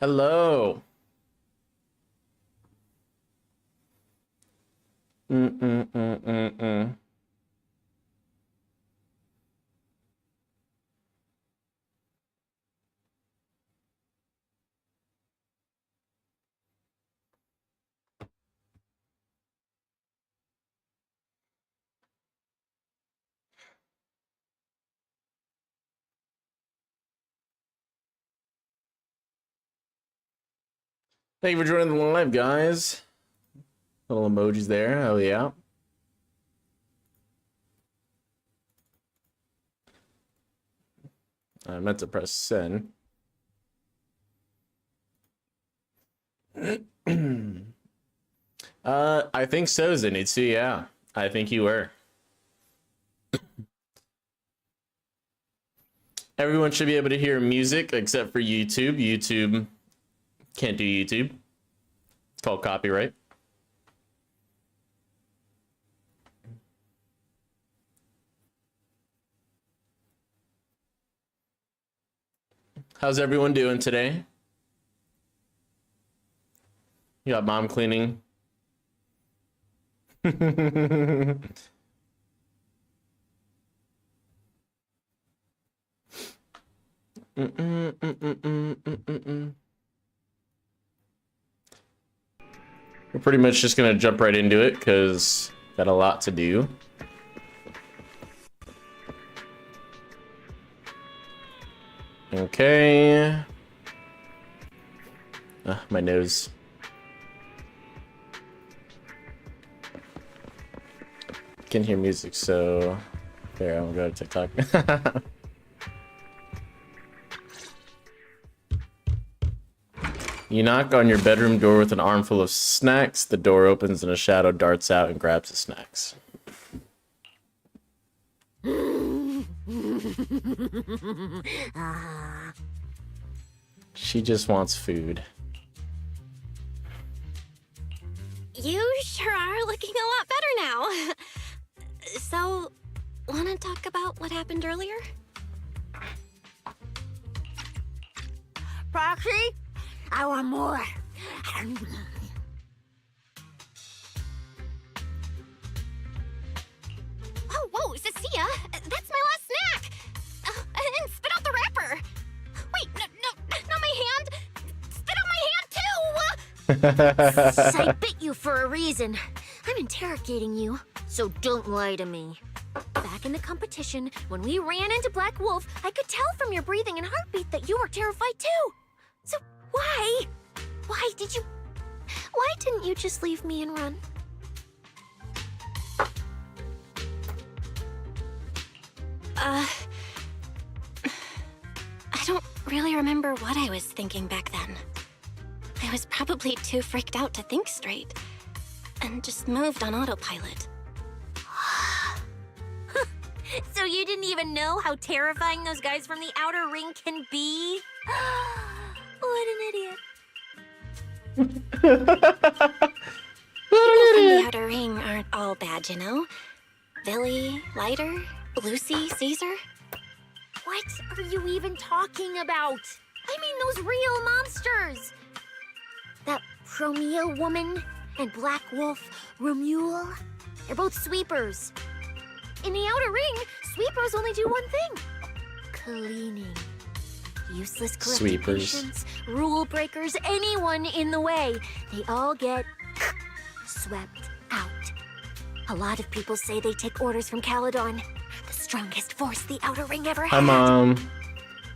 Hello. Mm-mm-mm-mm-mm. Thank you for joining the live, guys. Little emojis there. Oh, yeah. I meant to press send. I think so, Zenitsu, yeah. I think you were. Everyone should be able to hear music except for YouTube. YouTube can't do YouTube. It's called copyright. How's everyone doing today? You got mom cleaning? We're pretty much just gonna jump right into it because got a lot to do. Okay. My nose. Can hear music, so there, I'm gonna go to TikTok. You knock on your bedroom door with an armful of snacks. The door opens and a shadow darts out and grabs the snacks. She just wants food. You sure are looking a lot better now. So, wanna talk about what happened earlier? Proxy, I want more. Oh, whoa, Cecilia, that's my last snack! And spit out the wrapper! Wait, no, not my hand! Spit out my hand, too! I bit you for a reason. I'm interrogating you, so don't lie to me. Back in the competition, when we ran into Black Wolf, I could tell from your breathing and heartbeat that you were terrified too. So why? Why didn't you just leave me and run? I don't really remember what I was thinking back then. I was probably too freaked out to think straight, and just moved on autopilot. So you didn't even know how terrifying those guys from the outer ring can be? What an idiot. People from the outer ring aren't all bad, you know? Billy, Lighter, Lucy, Caesar. What are you even talking about? I mean those real monsters. That Promeo woman and Black Wolf, Romuald, they're both sweepers. In the outer ring, sweepers only do one thing. Cleaning. Useless corrupted patients, rule breakers, anyone in the way. They all get swept out. A lot of people say they take orders from Caledon, the strongest force the outer ring ever had. Hi, Mom.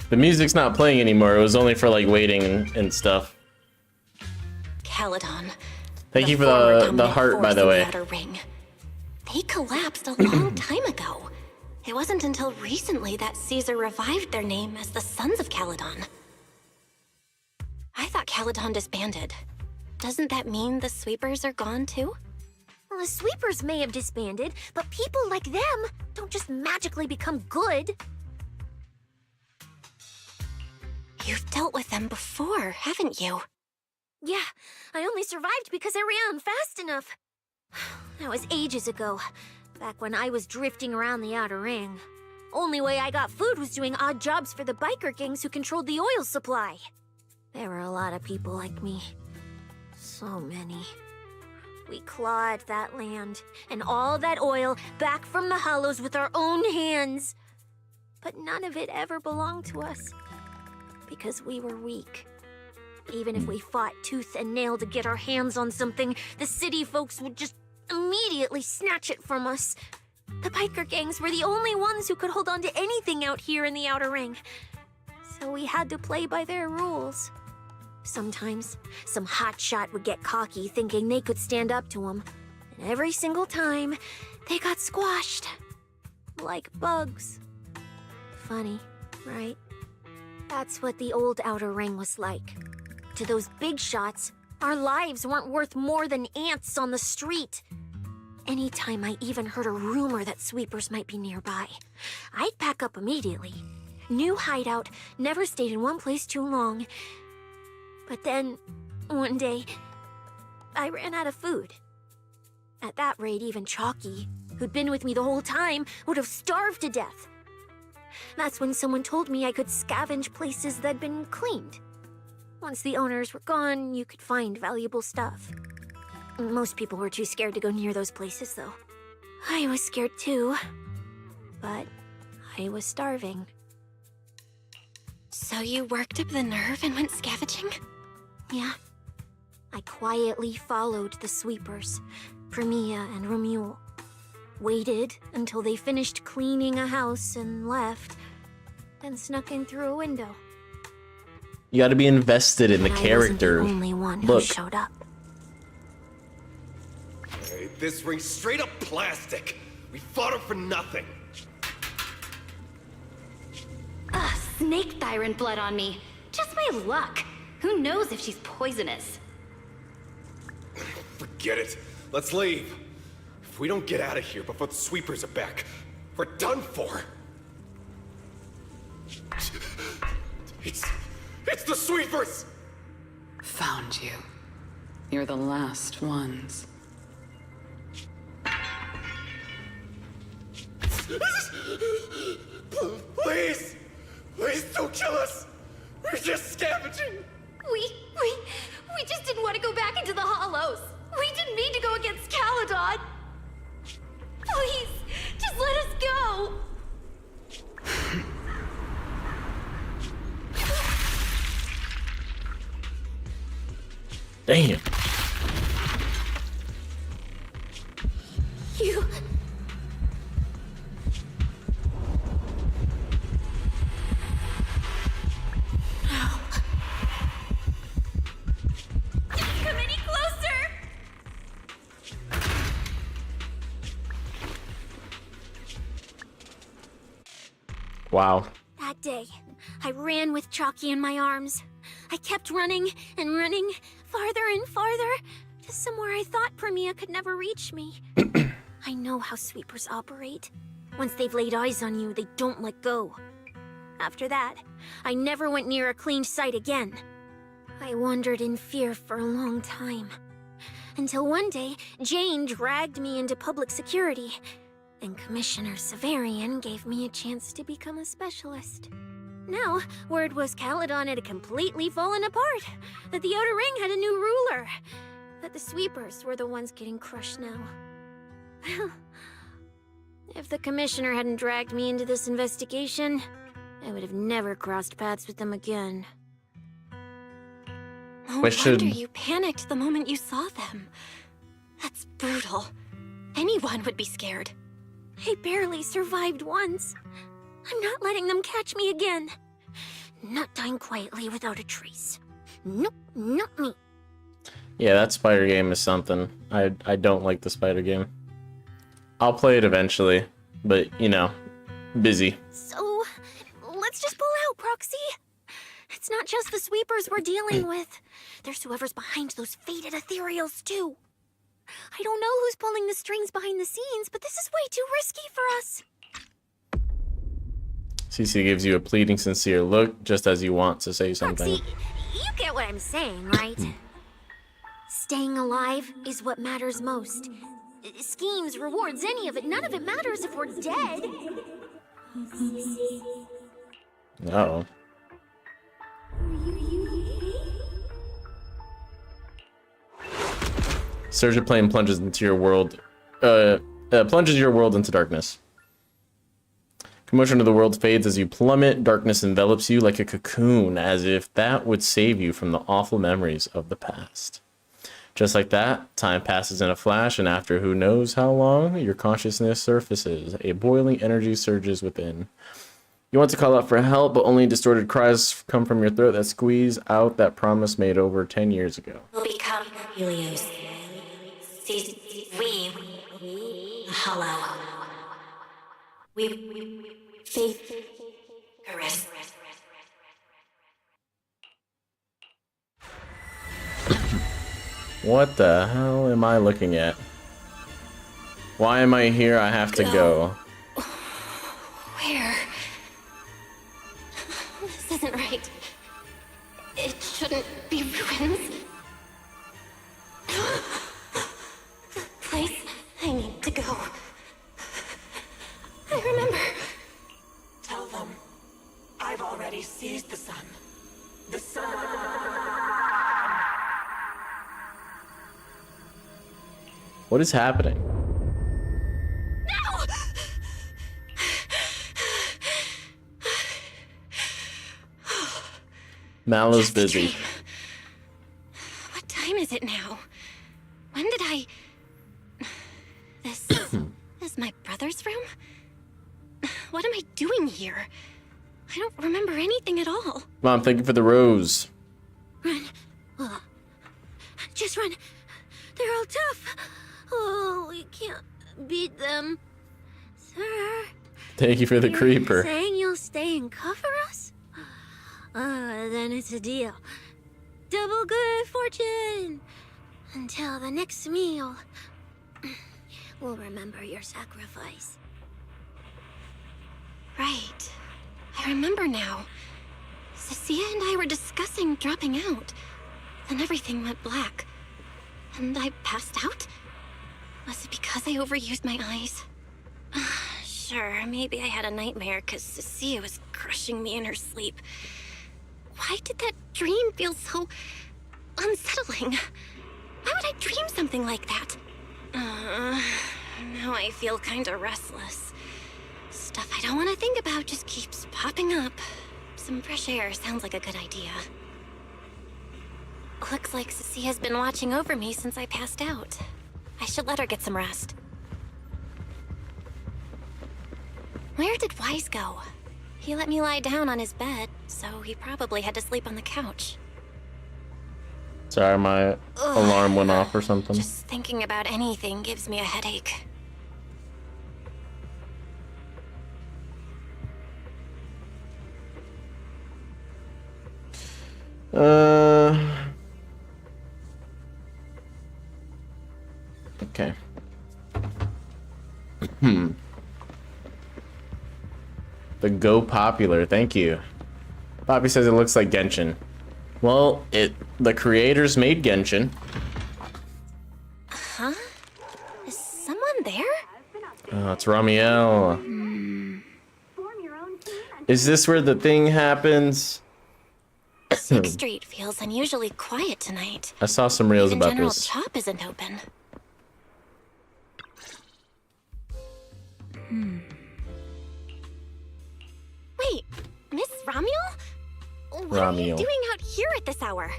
The music's not playing anymore. It was only for like waiting and stuff. Caledon. Thank you for the heart, by the way. Outer ring. They collapsed a long time ago. It wasn't until recently that Caesar revived their name as the Sons of Caledon. I thought Caledon disbanded. Doesn't that mean the sweepers are gone too? Well, the sweepers may have disbanded, but people like them don't just magically become good. You've dealt with them before, haven't you? Yeah, I only survived because I ran fast enough. That was ages ago, back when I was drifting around the outer ring. Only way I got food was doing odd jobs for the biker gangs who controlled the oil supply. There were a lot of people like me. So many. We clawed that land and all that oil back from the hollows with our own hands. But none of it ever belonged to us. Because we were weak. Even if we fought tooth and nail to get our hands on something, the city folks would just immediately snatch it from us. The biker gangs were the only ones who could hold on to anything out here in the Outer Ring. So we had to play by their rules. Sometimes, some hotshot would get cocky thinking they could stand up to him. And every single time, they got squashed. Like bugs. Funny, right? That's what the old Outer Ring was like. To those big shots, our lives weren't worth more than ants on the street. Anytime I even heard a rumor that sweepers might be nearby, I'd pack up immediately. New hideout, never stayed in one place too long. But then, one day, I ran out of food. At that rate, even Chalky, who'd been with me the whole time, would have starved to death. That's when someone told me I could scavenge places that'd been cleaned. Once the owners were gone, you could find valuable stuff. Most people were too scared to go near those places, though. I was scared too. But I was starving. So you worked up the nerve and went scavenging? Yeah. I quietly followed the sweepers, Premia and Romuald. Waited until they finished cleaning a house and left, then snuck in through a window. You got to be invested in the And character. I wasn't the only one Look. who showed up. Hey, this ring's straight up plastic. We fought her for nothing. Ugh, snake tyrant blood on me. Just my luck. Who knows if she's poisonous? Forget it. Let's leave. If we don't get out of here before the sweepers are back, we're done for. It's the sweepers! Found you. You're the last ones. Please! Please don't kill us! We're just scavenging! We just didn't want to go back into the hollows. We didn't mean to go against Caledon. Please, just let us go. Damn. You... Come any closer. Wow. That day, I ran with Chalky in my arms. I kept running and running, farther and farther, to somewhere I thought Premia could never reach me. I know how sweepers operate. Once they've laid eyes on you, they don't let go. After that, I never went near a cleaned site again. I wandered in fear for a long time. Until one day, Jane dragged me into public security, and Commissioner Severian gave me a chance to become a specialist. Now, word was Caledon had completely fallen apart, that the Outer Ring had a new ruler, that the sweepers were the ones getting crushed now. Well, if the Commissioner hadn't dragged me into this investigation, I would have never crossed paths with them again. No Question. wonder you panicked the moment you saw them. That's brutal. Anyone would be scared. I barely survived once. I'm not letting them catch me again. Not dying quietly without a trace. Nope, not me. Yeah, that spider game is something. I don't like the spider game. I'll play it eventually, but you know, busy. So, let's just pull out, Proxy. It's not just the sweepers we're dealing with. There's whoever's behind those faded ethereals, too. I don't know who's pulling the strings behind the scenes, but this is way too risky for us. CC gives you a pleading, sincere look, just as you want to say something. Proxy, you get what I'm saying, right? Staying alive is what matters most. Schemes, rewards, any of it, none of it matters if we're dead. Uh-oh. Are you Surge of plane plunges into your world. Plunges your world into darkness. Commotion of the world fades as you plummet. Darkness envelops you like a cocoon, as if that would save you from the awful memories of the past. Just like that, time passes in a flash, and after who knows how long, your consciousness surfaces. A boiling energy surges within. You want to call out for help, but only distorted cries come from your throat that squeeze out that promise made over 10 years ago. We'll become Helios. We hollow. We faith caress. What the hell am I looking at? Why am I here? I have to go. Where? This isn't right. It shouldn't be ruins. The place I need to go. I remember. Tell them I've already seized the sun. The sun. What is happening? Mallow's busy. What time is it now? When did I... This is my brother's room? What am I doing here? I don't remember anything at all. Mom, thank you for the rose. Run. Just run. They're all tough. Oh, we can't beat them. Sir. Thank you for the you're creeper. Saying you'll stay and cover us? Then it's a deal. Double good fortune. Until the next meal. We'll remember your sacrifice. Right. I remember now. Cecilia and I were discussing dropping out. Then everything went black. And I passed out? Was it because I overused my eyes? Sure, maybe I had a nightmare because Cecilia was crushing me in her sleep. Why did that dream feel so unsettling? Why would I dream something like that? Now I feel kinda restless. Stuff I don't want to think about just keeps popping up. Some fresh air sounds like a good idea. Looks like Cecilia's been watching over me since I passed out. I should let her get some rest. Where did Wise go? He let me lie down on his bed, so he probably had to sleep on the couch. Sorry, my alarm went off or something. Just thinking about anything gives me a headache. Okay. The Go Popular, thank you. Poppy says it looks like Genshin. Well, the creators made Genshin. Huh? Is someone there? Oh, it's Ramiel. Is this where the thing happens? 6th Street feels unusually quiet tonight. I saw some reels Even about General this. Chop isn't open. Wait, Miss Ramiel? What are you Ramiel. doing out here at this hour?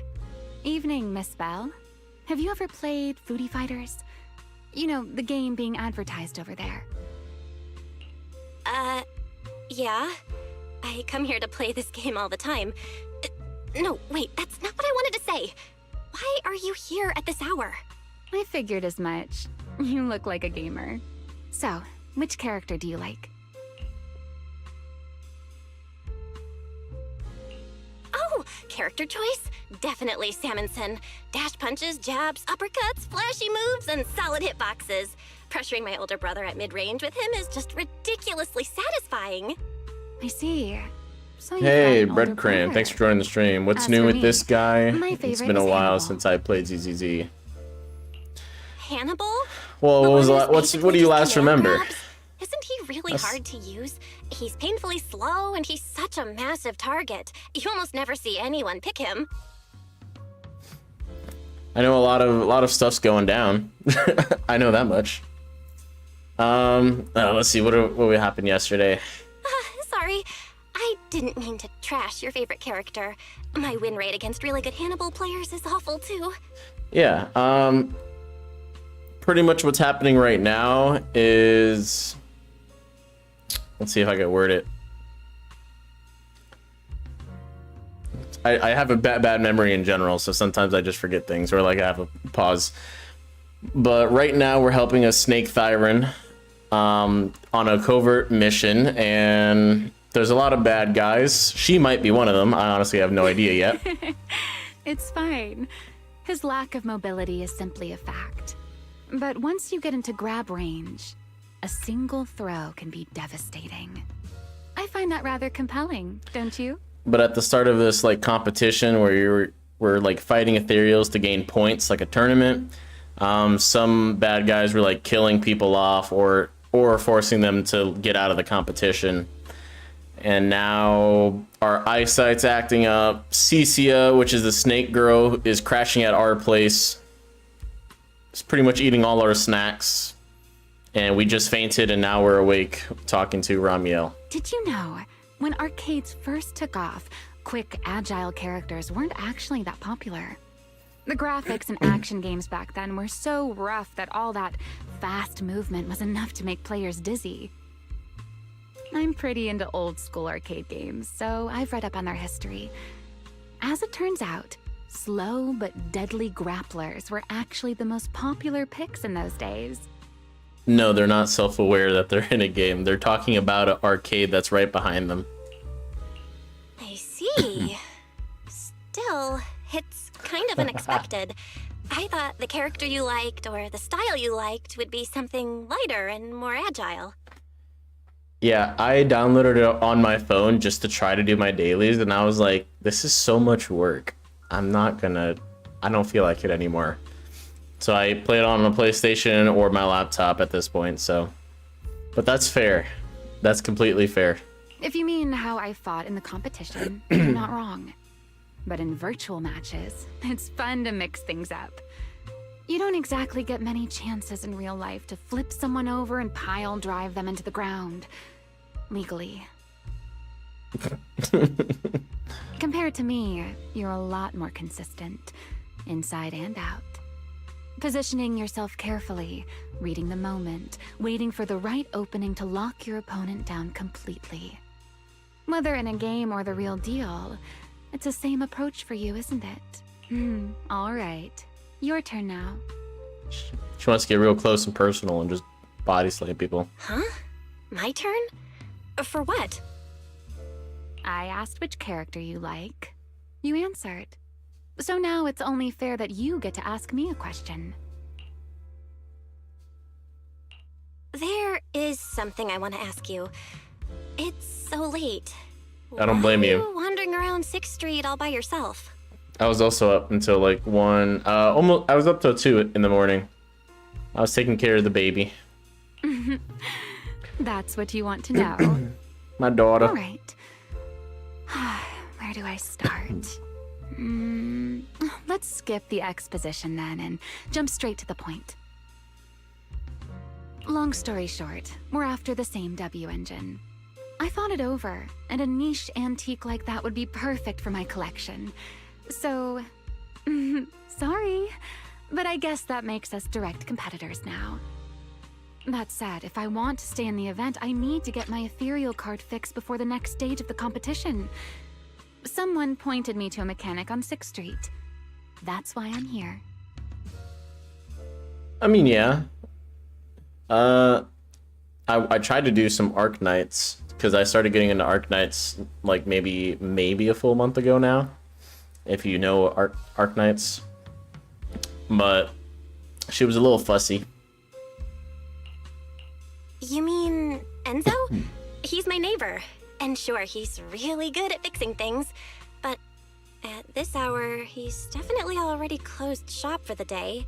Evening, Miss Bell. Have you ever played Foodie Fighters? You know, the game being advertised over there. Yeah. I come here to play this game all the time. No, wait, that's not what I wanted to say. Why are you here at this hour? I figured as much. You look like a gamer. So, which character do you like? Oh, character choice? Definitely Salmonson. Dash punches, jabs, uppercuts, flashy moves, and solid hitboxes. Pressuring my older brother at mid-range with him is just ridiculously satisfying. I see. So you've Hey, got an older Breadcram, brother. thanks for joining the stream. What's As new for with me, this guy? my It's favorite been a is while Hannibal. since I played ZZZ. Hannibal? Well, The what was one la- who's what do you basically last just command remember? grabs? Isn't he really That's- hard to use? He's painfully slow, and he's such a massive target. You almost never see anyone pick him. I know a lot of stuff's going down. I know that much. Let's see what happened yesterday. Sorry. I didn't mean to trash your favorite character. My win rate against really good Hannibal players is awful too. Yeah, pretty much what's happening right now is, let's see if I can word it. I have a bad memory in general, so sometimes I just forget things, or like I have a pause. But right now we're helping a Snake Thyron on a covert mission, and there's a lot of bad guys. She might be one of them. I honestly have no idea yet. It's fine. His lack of mobility is simply a fact. But once you get into grab range, a single throw can be devastating. I find that rather compelling, don't you? But at the start of this like competition where we're like fighting ethereals to gain points, like a tournament, some bad guys were like killing people off or forcing them to get out of the competition. And now our eyesight's acting up. Cecia, which is the snake girl, is crashing at our place. It's pretty much eating all our snacks. And we just fainted, and now we're awake talking to Ramiel. Did you know, when arcades first took off, quick, agile characters weren't actually that popular. The graphics in action games back then were so rough that all that fast movement was enough to make players dizzy. I'm pretty into old school arcade games, so I've read up on their history. As it turns out, slow but deadly grapplers were actually the most popular picks in those days. No, they're not self-aware that they're in a game. They're talking about an arcade that's right behind them. I see. Still, it's kind of unexpected. I thought the character you liked or the style you liked would be something lighter and more agile. Yeah, I downloaded it on my phone just to try to do my dailies, and I was like, this is so much work. I don't feel like it anymore. So I play it on a PlayStation or my laptop at this point, so. But that's fair. That's completely fair. If you mean how I fought in the competition, you're not wrong. But in virtual matches, it's fun to mix things up. You don't exactly get many chances in real life to flip someone over and pile drive them into the ground. Legally. Compared to me, you're a lot more consistent, inside and out. Positioning yourself carefully, reading the moment, waiting for the right opening to lock your opponent down completely. Whether in a game or the real deal, it's the same approach for you, isn't it? All right. Your turn now. She wants to get real close and personal and just body slam people. Huh? My turn? For what? I asked which character you like. You answered. So now it's only fair that you get to ask me a question. There is something I want to ask you. It's so late. I don't blame Why are you. Wandering around 6th Street all by yourself. I was also up until like 1, I was up till 2 in the morning. I was taking care of the baby. That's what you want to know. My daughter. All right. Where do I start? Let's skip the exposition then and jump straight to the point. Long story short, we're after the same W engine. I thought it over, and a niche antique like that would be perfect for my collection. So, sorry, but I guess that makes us direct competitors now. That said, if I want to stay in the event, I need to get my ethereal card fixed before the next stage of the competition. Someone pointed me to a mechanic on 6th Street. That's why I'm here. I mean, yeah. I tried to do some Arc Knights because I started getting into Arc Knights like maybe a full month ago now, if you know Arc Knights. But she was a little fussy. You mean Enzo? He's my neighbor. And sure, he's really good at fixing things. But at this hour, he's definitely already closed shop for the day.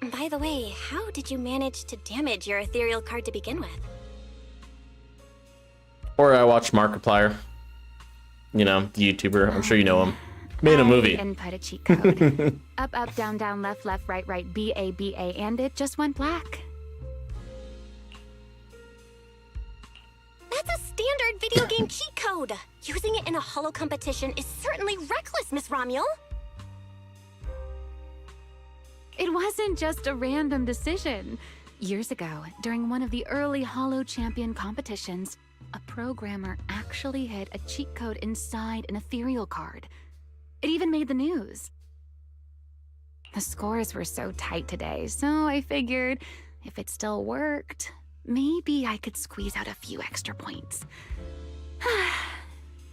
By the way, how did you manage to damage your ethereal card to begin with? Or I watched Markiplier. You know, the YouTuber. I'm sure you know him. Made a movie. Input a cheat code. Up, up, down, down, left, left, right, right, B, A, B, A, and it just went black. That's a standard video game cheat code. Using it in a holo competition is certainly reckless, Miss Romuel. It wasn't just a random decision. Years ago, during one of the early Holo Champion competitions, a programmer actually hid a cheat code inside an ethereal card. It even made the news. The scores were so tight today, so I figured if it still worked, maybe I could squeeze out a few extra points.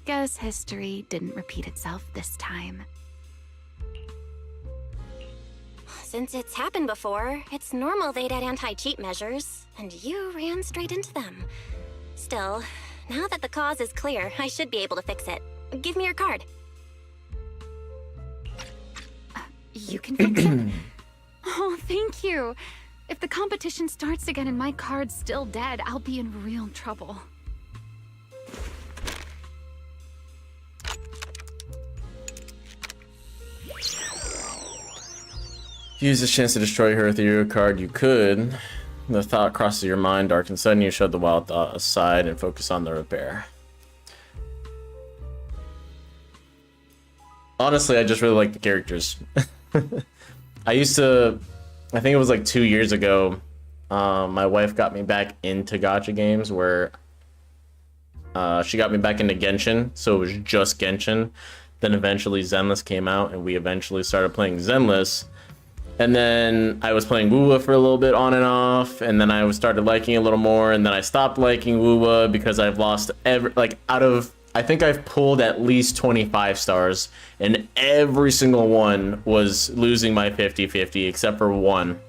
Guess history didn't repeat itself this time. Since it's happened before, it's normal they'd add anti-cheat measures, and you ran straight into them. Still, now that the cause is clear, I should be able to fix it. Give me your card. You can fix it? Oh, thank you. If the competition starts again and my card's still dead, I'll be in real trouble. Use this chance to destroy her ethereal card. You could. The thought crosses your mind, dark and sudden. You shove the wild thought aside and focus on the repair. Honestly, I just really like the characters. I think it was like 2 years ago, my wife got me back into gacha games where she got me back into Genshin, so it was just Genshin. Then eventually Zenless came out, and we eventually started playing Zenless. And then I was playing Wuwa for a little bit on and off, and then I started liking it a little more, and then I stopped liking Wuwa because I've lost I think I've pulled at least 25 stars, and every single one was losing my 50-50 except for one.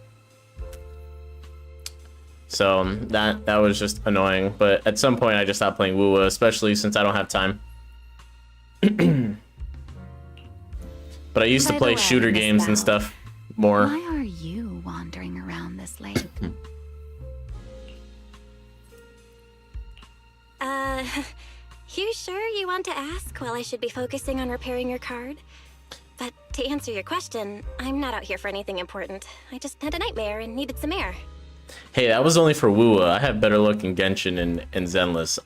So that was just annoying, but at some point I just stopped playing Wuwa, especially since I don't have time. But I used to play shooter games and stuff more. Why are you wandering around this late? You sure you want to ask while I should be focusing on repairing your card? But to answer your question, I'm not out here for anything important. I just had a nightmare and needed some air. Hey, that was only for Wuwa. I have better luck in Genshin and Zenless.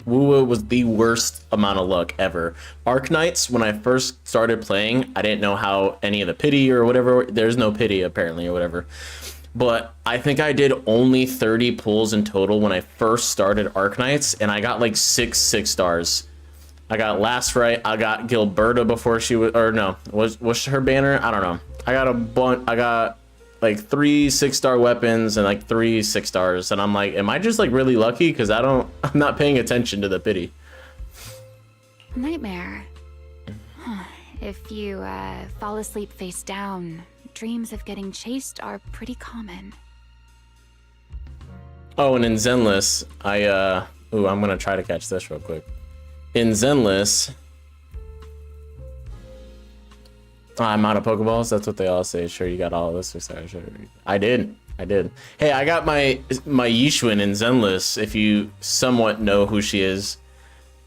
Wuwa was the worst amount of luck ever. Arknights, when I first started playing, I didn't know how any of the pity or whatever. There's no pity apparently or whatever. But I think I did only 30 pulls in total when I first started Arknights, and I got like 6 stars. I got Last Right. I got Gilberta before she was, or no, was her banner? I don't know. I got a bunch. I got like 3 6-star weapons and like 3 6 stars, and I'm like, am I just like really lucky? Because I'm not paying attention to the pity. Nightmare. If you fall asleep face down, dreams of getting chased are pretty common. Oh, and in Zenless, I'm gonna try to catch this real quick. In Zenless, I'm out of Pokeballs. That's what they all say. Sure, you got all of this. Sure. I did. Hey, I got my Yishun in Zenless. If you somewhat know who she is,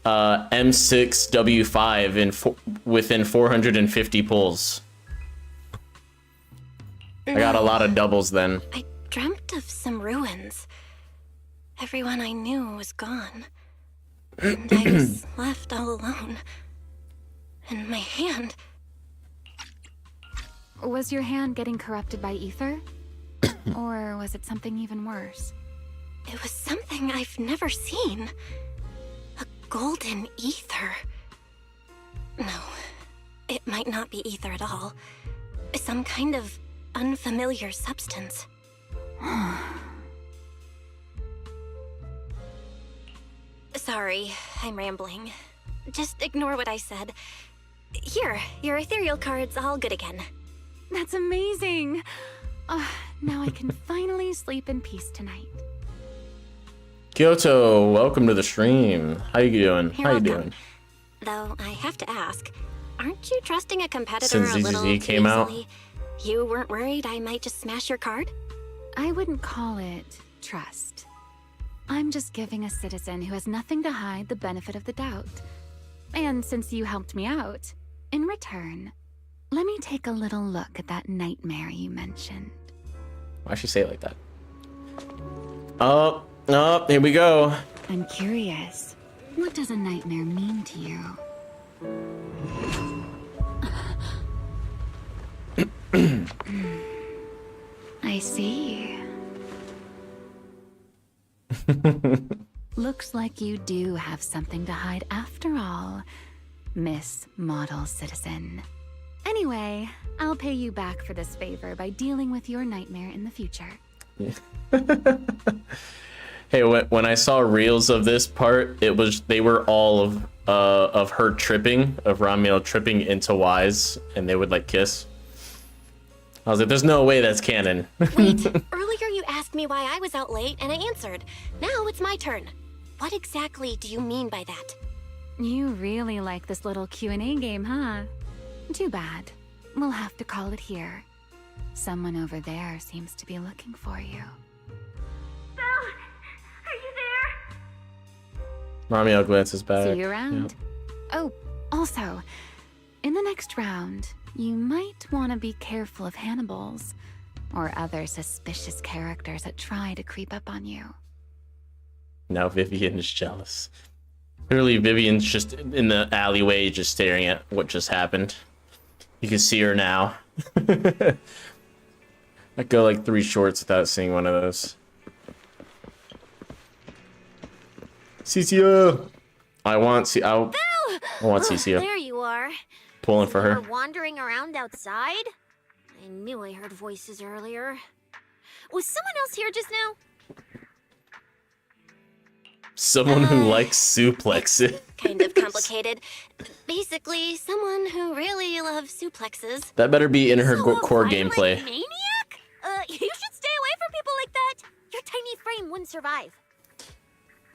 M6W5 within 450 pulls. I got a lot of doubles then. I dreamt of some ruins. Everyone I knew was gone. And I was left all alone. And my hand... Was your hand getting corrupted by ether? Or was it something even worse? It was something I've never seen. A golden ether. No, it might not be ether at all. Some kind of unfamiliar substance. Sorry, I'm rambling. Just ignore what I said. Here, your ethereal card's all good again. That's amazing! Now I can finally sleep in peace tonight. Kyoto, welcome to the stream. How you doing? You're How you welcome. doing? Though I have to ask, aren't you trusting a competitor Since a little ZZZ too came out? easily? You weren't worried I might just smash your card? I wouldn't call it trust. I'm just giving a citizen who has nothing to hide the benefit of the doubt. And since you helped me out, In return, let me take a little look at that nightmare you mentioned. Why'd she say it like that? Oh, here we go. I'm curious. What does a nightmare mean to you? I see. Looks like you do have something to hide after all, Miss Model Citizen. Anyway, I'll pay you back for this favor by dealing with your nightmare in the future. Hey, when I saw reels of this part, they were all of her tripping, of Ramiel tripping into Wise, and they would like kiss. I was like, there's no way that's canon. Wait, earlier you asked me why I was out late, and I answered. Now it's my turn. What exactly do you mean by that? You really like this little Q&A game, huh? Too bad. We'll have to call it here. Someone over there seems to be looking for you. Belle, are you there? Ramiel glances back. See you around. Yep. Oh, also, in the next round, you might want to be careful of Hannibals or other suspicious characters that try to creep up on you. Now Vivian is jealous. Clearly, Vivian's just in the alleyway, just staring at what just happened. You can see her now. I go like 3 shorts without seeing one of those. Cecil! I want Cecil. There you are. Pulling for You her. were wandering around outside? I knew I heard voices earlier. Was someone else here just now? Someone who likes suplexes. Kind of complicated. Basically, someone who really loves suplexes. That better be in her So a core violent gameplay. Maniac? You should stay away from people like that. Your tiny frame wouldn't survive.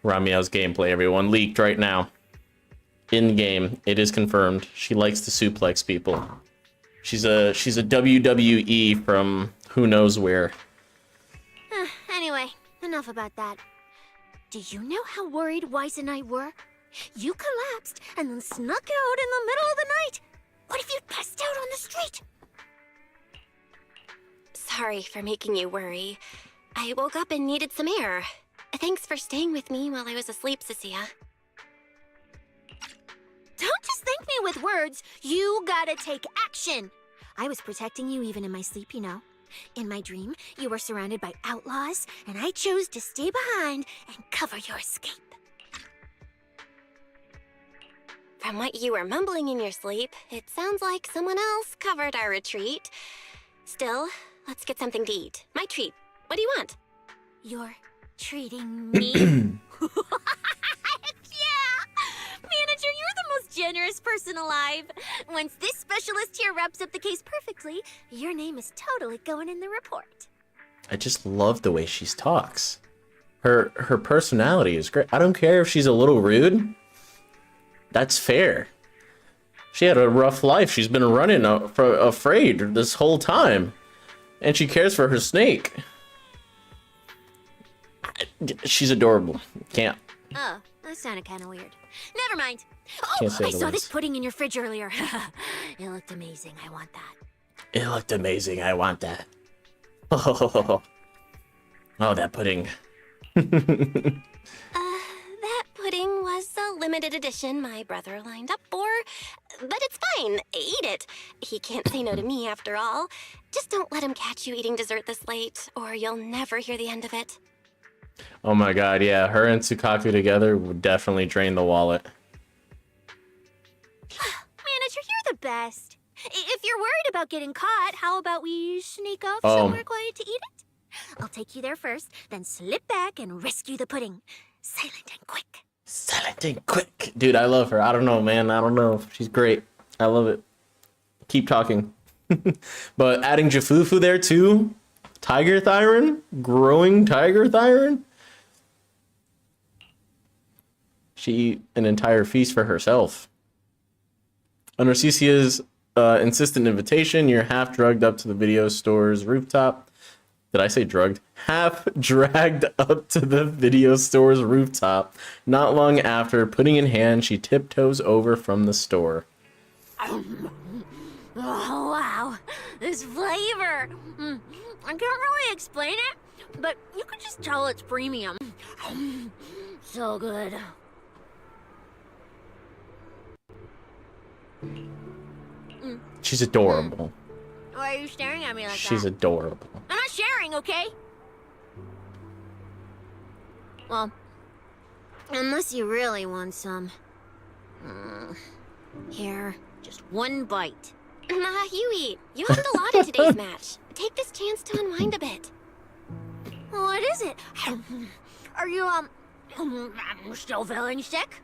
Ramiel's gameplay, everyone, leaked right now. In game, it is confirmed. She likes to suplex people. She's a WWE from who knows where. Anyway, enough about that. Do you know how worried Wise and I were? You collapsed and then snuck out in the middle of the night. What if you'd passed out on the street? Sorry for making you worry. I woke up and needed some air. Thanks for staying with me while I was asleep, Cecilia. Don't just thank me with words. You gotta take action. I was protecting you even in my sleep, you know. In my dream, you were surrounded by outlaws, and I chose to stay behind and cover your escape. From what you were mumbling in your sleep, it sounds like someone else covered our retreat. Still, let's get something to eat. My treat. What do you want? You're treating me? Yeah! Manager, you're the most generous person alive. Once this specialist here wraps up the case perfectly, your name is totally going in the report. I just love the way she talks. Her personality is great. I don't care if she's a little rude. That's fair. She had a rough life. She's been running afraid this whole time. And she cares for her snake. She's adorable. Can't. Oh, that sounded kind of weird. Never mind. Can't Oh, say I saw otherwise. this pudding in your fridge earlier. It looked amazing. I want that. It looked amazing. I want that. Oh, that pudding. That pudding was a limited edition my brother lined up for. But it's fine. Eat it. He can't say no to me after all. Just don't let him catch you eating dessert this late, or you'll never hear the end of it. Oh my god, yeah. Her and Tsukaku together would definitely drain the wallet. Manager, you're the best. If you're worried about getting caught, how about we sneak off Oh. somewhere quiet to eat it? I'll take you there first, then slip back and rescue the pudding. Silent and quick. Silent and quick. Dude, I love her. I don't know, man. I don't know. She's great. I love it. Keep talking. But adding Jafufu there too. Tiger Thyron? Growing Tiger Thyron? She eat an entire feast for herself. Under Cecia's insistent invitation, you're half drugged up to the video store's rooftop. Did I say drugged? Half dragged up to the video store's rooftop. Not long after, pudding in hand, she tiptoes over from the store. Oh, wow. This flavor. I can't really explain it, but you can just tell it's premium. So good. She's adorable. Why are you staring at me like She's that? adorable. I'm not sharing, okay? Well, unless you really want some. Here, just one bite. Nah, you eat. You helped a lot in today's match. Take this chance to unwind a bit. What is it? Are you, still feeling sick?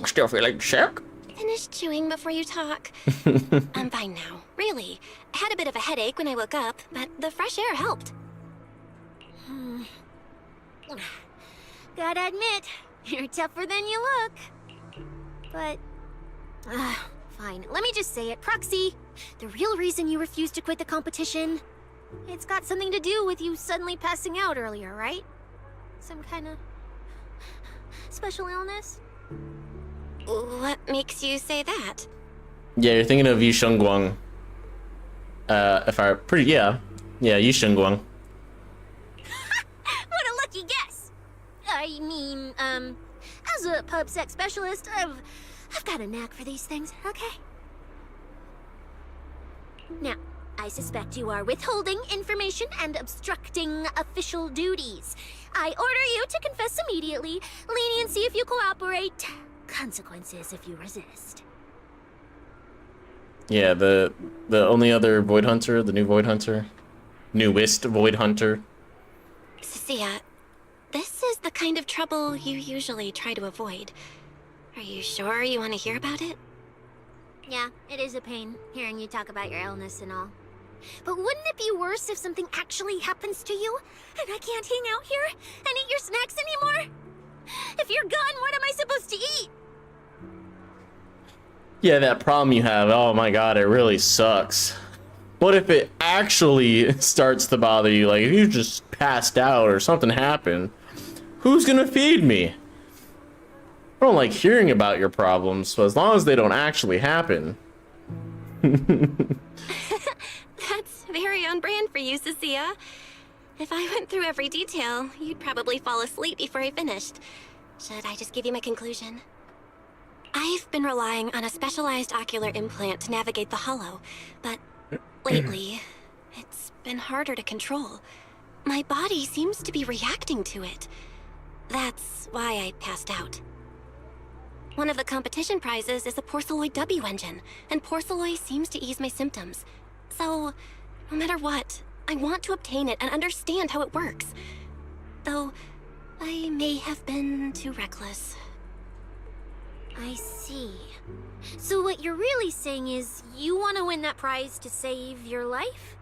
Still feeling sick? Finish chewing before you talk. I'm fine now. Really. I had a bit of a headache when I woke up, but the fresh air helped. Gotta admit, you're tougher than you look. But, fine. Let me just say it. Proxy, the real reason you refused to quit the competition, it's got something to do with you suddenly passing out earlier, right? Some kind of special illness? What makes you say that? Yeah, you're thinking of Yi Shengguang. Yeah, Yi Shengguang. What a lucky guess! I mean, as a pub sex specialist, I've got a knack for these things, okay? Now, I suspect you are withholding information and obstructing official duties. I order you to confess immediately, leniency if you cooperate, consequences if you resist. Yeah, the only other Void Hunter, the new Void Hunter. Newest Void Hunter. Cecilia, this is the kind of trouble you usually try to avoid. Are you sure you want to hear about it? Yeah, it is a pain, hearing you talk about your illness and all. But wouldn't it be worse if something actually happens to you, and I can't hang out here and eat your snacks anymore? If you're gone, what am I supposed to eat? Yeah, that problem you have, oh my god, it really sucks. What if it actually starts to bother you? Like, if you just passed out or something happened, who's gonna feed me? I don't like hearing about your problems, so as long as they don't actually happen. That's very on brand for you, Cecilia. If I went through every detail, you'd probably fall asleep before I finished. Should I just give you my conclusion? I've been relying on a specialized ocular implant to navigate the hollow, but lately, it's been harder to control. My body seems to be reacting to it. That's why I passed out. One of the competition prizes is a Porceloid W engine, and Porceloid seems to ease my symptoms. So, no matter what, I want to obtain it and understand how it works. Though, I may have been too reckless. I see. So what you're really saying is you want to win that prize to save your life?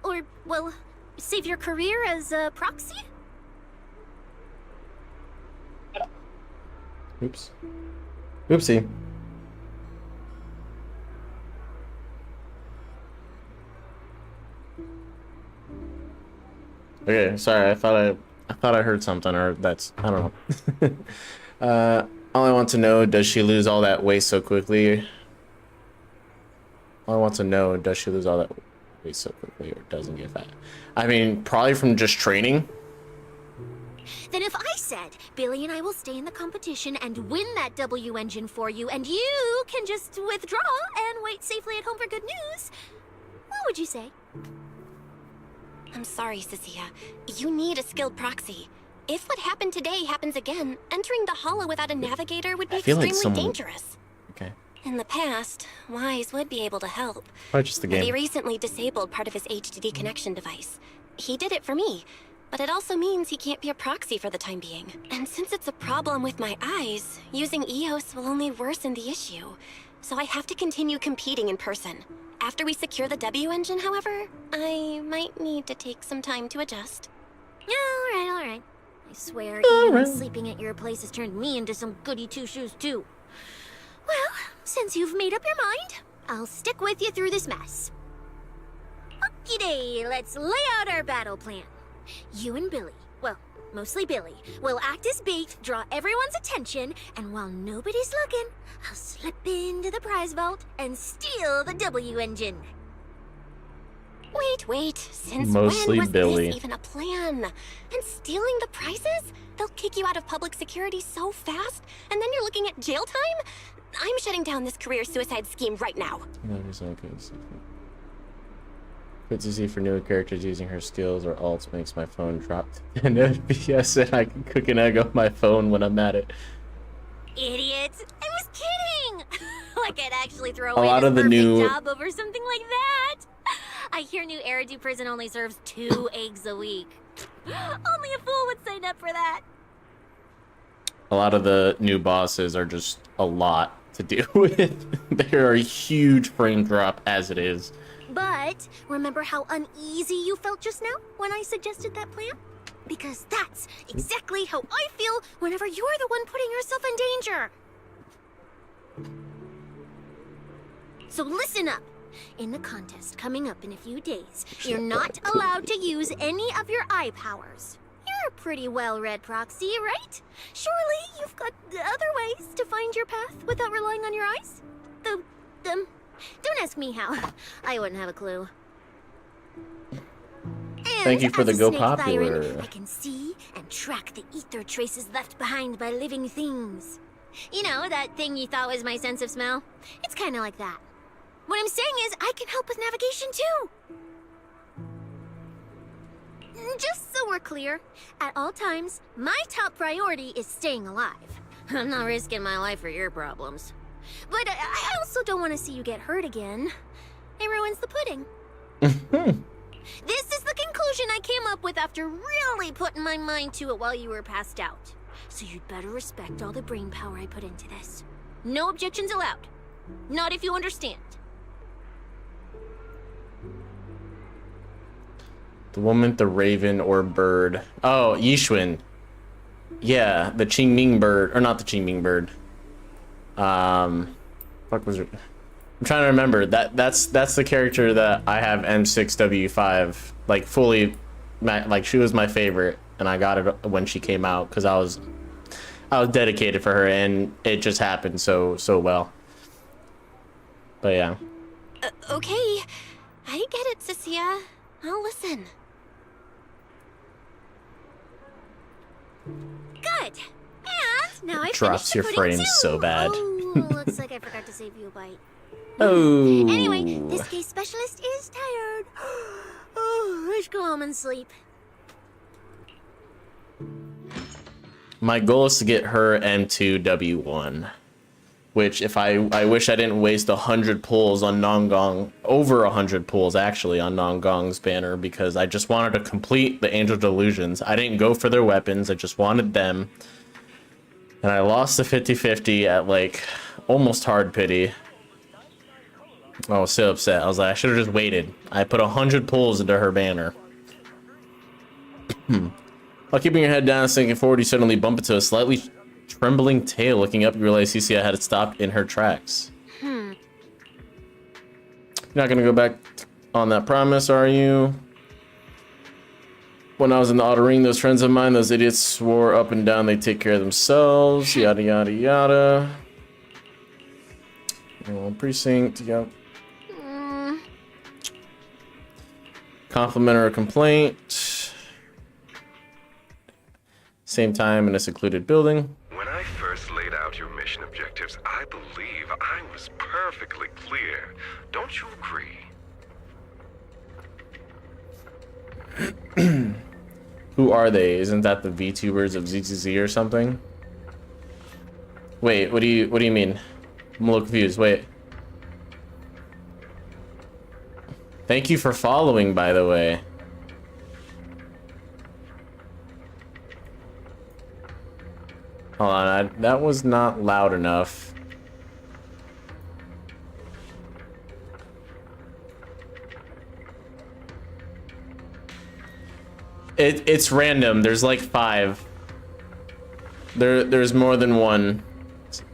Or, well, save your career as a proxy? Oops. Oopsie. Okay, sorry, I thought I heard something, or that's, I don't know. All I want to know, does she lose all that weight so quickly? All I want to know, does she lose all that weight so quickly, or doesn't get fat? I mean, probably from just training. Then if I said, Billy and I will stay in the competition and win that W engine for you, and you can just withdraw and wait safely at home for good news, what would you say? I'm sorry, Cecilia. You need a skilled proxy. If what happened today happens again, entering the hollow without a navigator would be extremely dangerous. Okay. In the past, Wise would be able to help. Probably just the But he game. recently disabled part of his HDD connection device. He did it for me, but it also means he can't be a proxy for the time being. And since it's a problem with my eyes, using EOS will only worsen the issue. So I have to continue competing in person. After we secure the W engine, however, I might need to take some time to adjust. Yeah, all right. I swear, even sleeping at your place has turned me into some goody two-shoes too. Well, since you've made up your mind, I'll stick with you through this mess. Okie-day, let's lay out our battle plan. You and Billy, well, mostly Billy, will act as bait, draw everyone's attention, and while nobody's looking, I'll slip into the prize vault and steal the W engine. Wait. Since Mostly when was Billy. this even a plan? And stealing the prizes? They'll kick you out of public security so fast, and then you're looking at jail time? I'm shutting down this career suicide scheme right now. Good to see for newer characters using her skills or alts makes my phone drop to 10 FPS and I can cook an egg on my phone when I'm at it. Idiots! I was kidding! Like I'd actually throw A away lot this of the perfect new- job over something like that. I hear New Eridu Prison only serves 2 eggs a week. Only a fool would sign up for that. A lot of the new bosses are just a lot to deal with. They're a huge frame drop as it is. But remember how uneasy you felt just now when I suggested that plan? Because that's exactly how I feel whenever you're the one putting yourself in danger. So listen up. In the contest coming up in a few days, you're not allowed to use any of your eye powers. You're a pretty well-read proxy, right? Surely you've got other ways to find your path without relying on your eyes? Though, don't ask me how. I wouldn't have a clue. And Thank you for as the a go snake popular. Siren, I can see and track the ether traces left behind by living things. You know, that thing you thought was my sense of smell? It's kind of like that. What I'm saying is, I can help with navigation too. Just so we're clear, at all times, my top priority is staying alive. I'm not risking my life for your problems. But I also don't want to see you get hurt again. It ruins the pudding. This is the conclusion I came up with after really putting my mind to it while you were passed out. So you'd better respect all the brain power I put into this. No objections allowed. Not if you understand. The woman, the raven, or bird. Oh, Yishun. Yeah, the Qingming bird. Or not the Qingming bird. Fuck was it? I'm trying to remember. That's the character that I have M6W5. Like, fully... Like, she was my favorite. And I got it when she came out. Because I was dedicated for her. And it just happened so well. But yeah. Okay. I get it, Cecilia. I'll listen. Good. And now I Drops finished your the pudding frames too. so bad. Oh, looks like I forgot to save you a bite. Oh. Anyway, this case specialist is tired. Oh, let's go home and sleep. My goal is to get her M2W1. Which, if I wish I didn't waste 100 pulls on Nongong, over 100 pulls actually on Nongong's banner, because I just wanted to complete the Angel Delusions. I didn't go for their weapons, I just wanted them. And I lost the 50-50 at like almost hard pity. I was so upset. I was like, I should have just waited. I put 100 pulls into her banner. While keeping your head down and sinking forward, you suddenly bump into a slightly trembling tail. Looking up, you realize Cecilia had stopped in her tracks. You're not gonna go back on that promise, are you? When I was in the outer ring, those friends of mine, those idiots, swore up and down they'd take care of themselves, yada yada yada. Precinct, yep. Compliment or a complaint. Same time in a secluded building. When I first laid out your mission objectives, I believe I was perfectly clear. Don't you agree? Who are they? Isn't that the VTubers of ZZZ or something? Wait, what do you mean? I'm a little confused. Wait. Thank you for following, by the way. Hold on, that was not loud enough. It's random. There's like 5. There's more than one.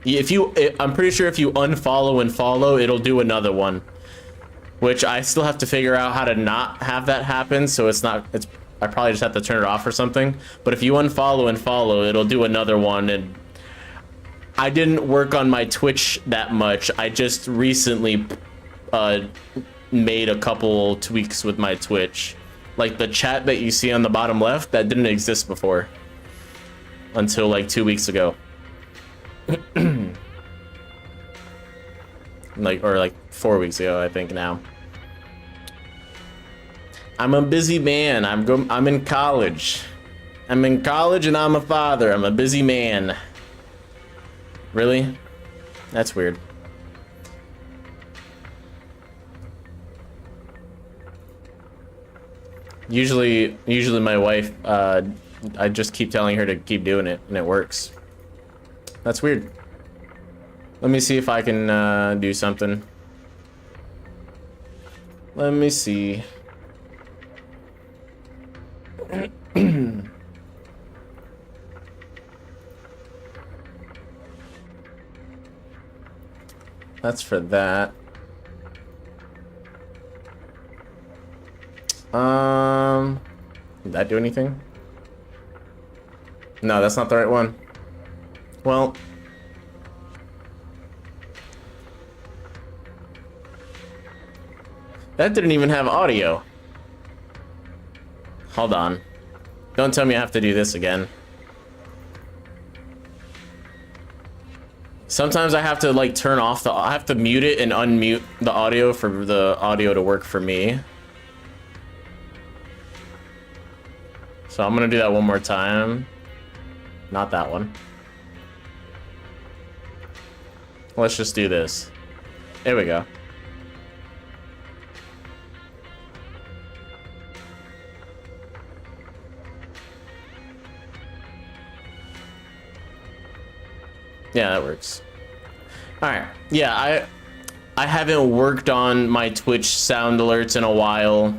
I'm pretty sure if you unfollow and follow, it'll do another one. Which I still have to figure out how to not have that happen, so I probably just have to turn it off or something. But if you unfollow and follow, it'll do another one, and I didn't work on my Twitch that much. I just recently made a couple tweaks with my Twitch. Like the chat that you see on the bottom left, that didn't exist before. Until like 2 weeks ago. Like 4 weeks ago, I think now. I'm a busy man. I'm in college. I'm in college and I'm a father. I'm a busy man. Really? That's weird. Usually my wife, I just keep telling her to keep doing it and it works. That's weird. Let me see if I can do something. Let me see. That's for that. Did that do anything? No, that's not the right one. Well, that didn't even have audio. Hold on. Don't tell me I have to do this again. Sometimes I have to like turn off I have to mute it and unmute the audio for the audio to work for me. So I'm gonna do that one more time. Not that one. Let's just do this. There we go. Yeah, that works. All right. Yeah, I haven't worked on my Twitch sound alerts in a while.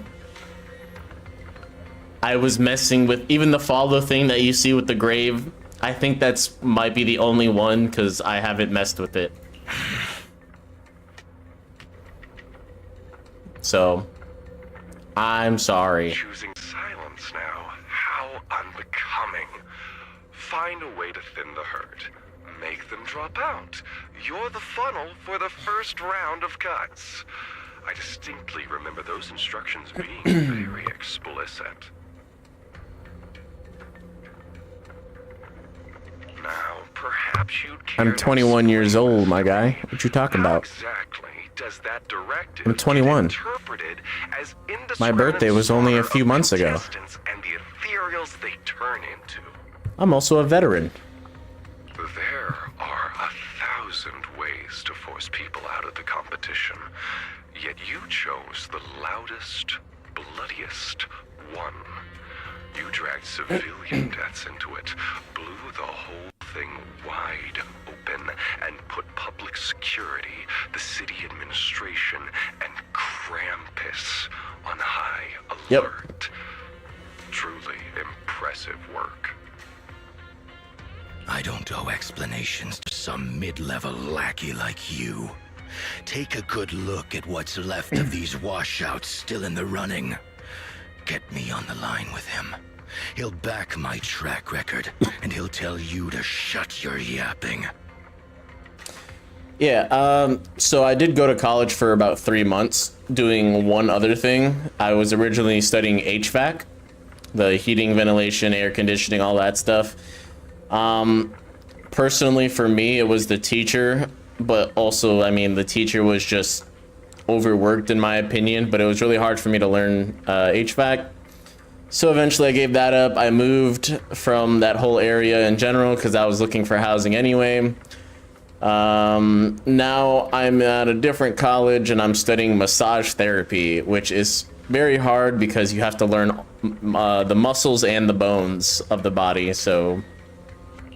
I was messing with even the follow thing that you see with the grave. I think that's might be the only one because I haven't messed with it. So, I'm sorry. Choosing silence now. How unbecoming. Find a way to thin the herd. Make them drop out. You're the funnel for the first round of cuts. I distinctly remember those instructions being very explicit. Now, perhaps you'd care I'm 21 years old, my guy. What you talking about? Exactly. Does that directive I'm 21. interpreted as My birthday was only a few months ago. and the ethereals they turn into? I'm also a veteran. There are 1,000 ways to force people out of the competition, yet you chose the loudest, bloodiest one. You dragged civilian deaths into it, blew the whole thing wide open, and put public security, the city administration, and Krampus on high alert. Truly impressive work. I don't owe explanations to some mid-level lackey like you. Take a good look at what's left of these washouts still in the running. Get me on the line with him. He'll back my track record, and he'll tell you to shut your yapping. Yeah, so I did go to college for about 3 months doing one other thing. I was originally studying HVAC, the heating, ventilation, air conditioning, all that stuff. Personally for me, it was the teacher, but also, I mean, the teacher was just overworked in my opinion, but it was really hard for me to learn HVAC. So eventually I gave that up. I moved from that whole area in general because I was looking for housing anyway. Now I'm at a different college and I'm studying massage therapy, which is very hard because you have to learn the muscles and the bones of the body, so...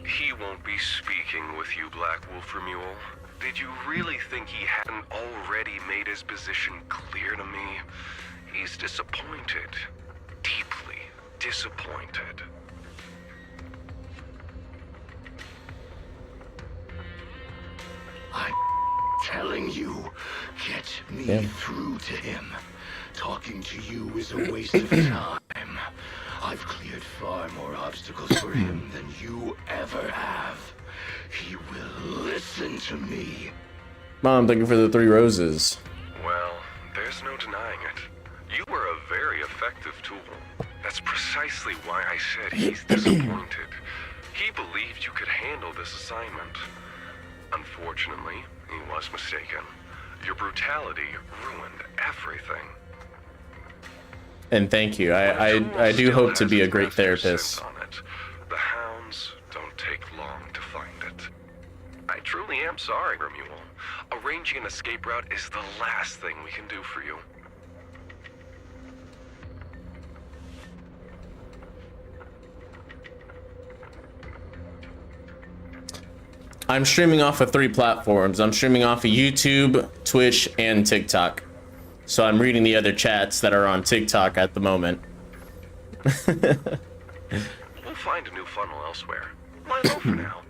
He won't be speaking with you, Black Wolf Mule. Did you really think he hadn't already made his position clear to me? He's disappointed. Deeply disappointed. I'm telling you, get me through to him. Talking to you is a waste of time. I've cleared far more obstacles for him than you ever have. he will listen to me. Mom, thank you for the 3 roses. Well, there's no denying it. You were a very effective tool. That's precisely why I said he's disappointed. He believed you could handle this assignment. Unfortunately, he was mistaken. Your brutality ruined everything. And thank you. I do hope to be a great therapist. On it. The hounds don't take long to find it. I truly am sorry, Romuald. Arranging an escape route is the last thing we can do for you. I'm streaming off of 3 platforms. I'm streaming off of YouTube, Twitch, and TikTok. So I'm reading the other chats that are on TikTok at the moment. We'll find a new funnel elsewhere. Lie low for now.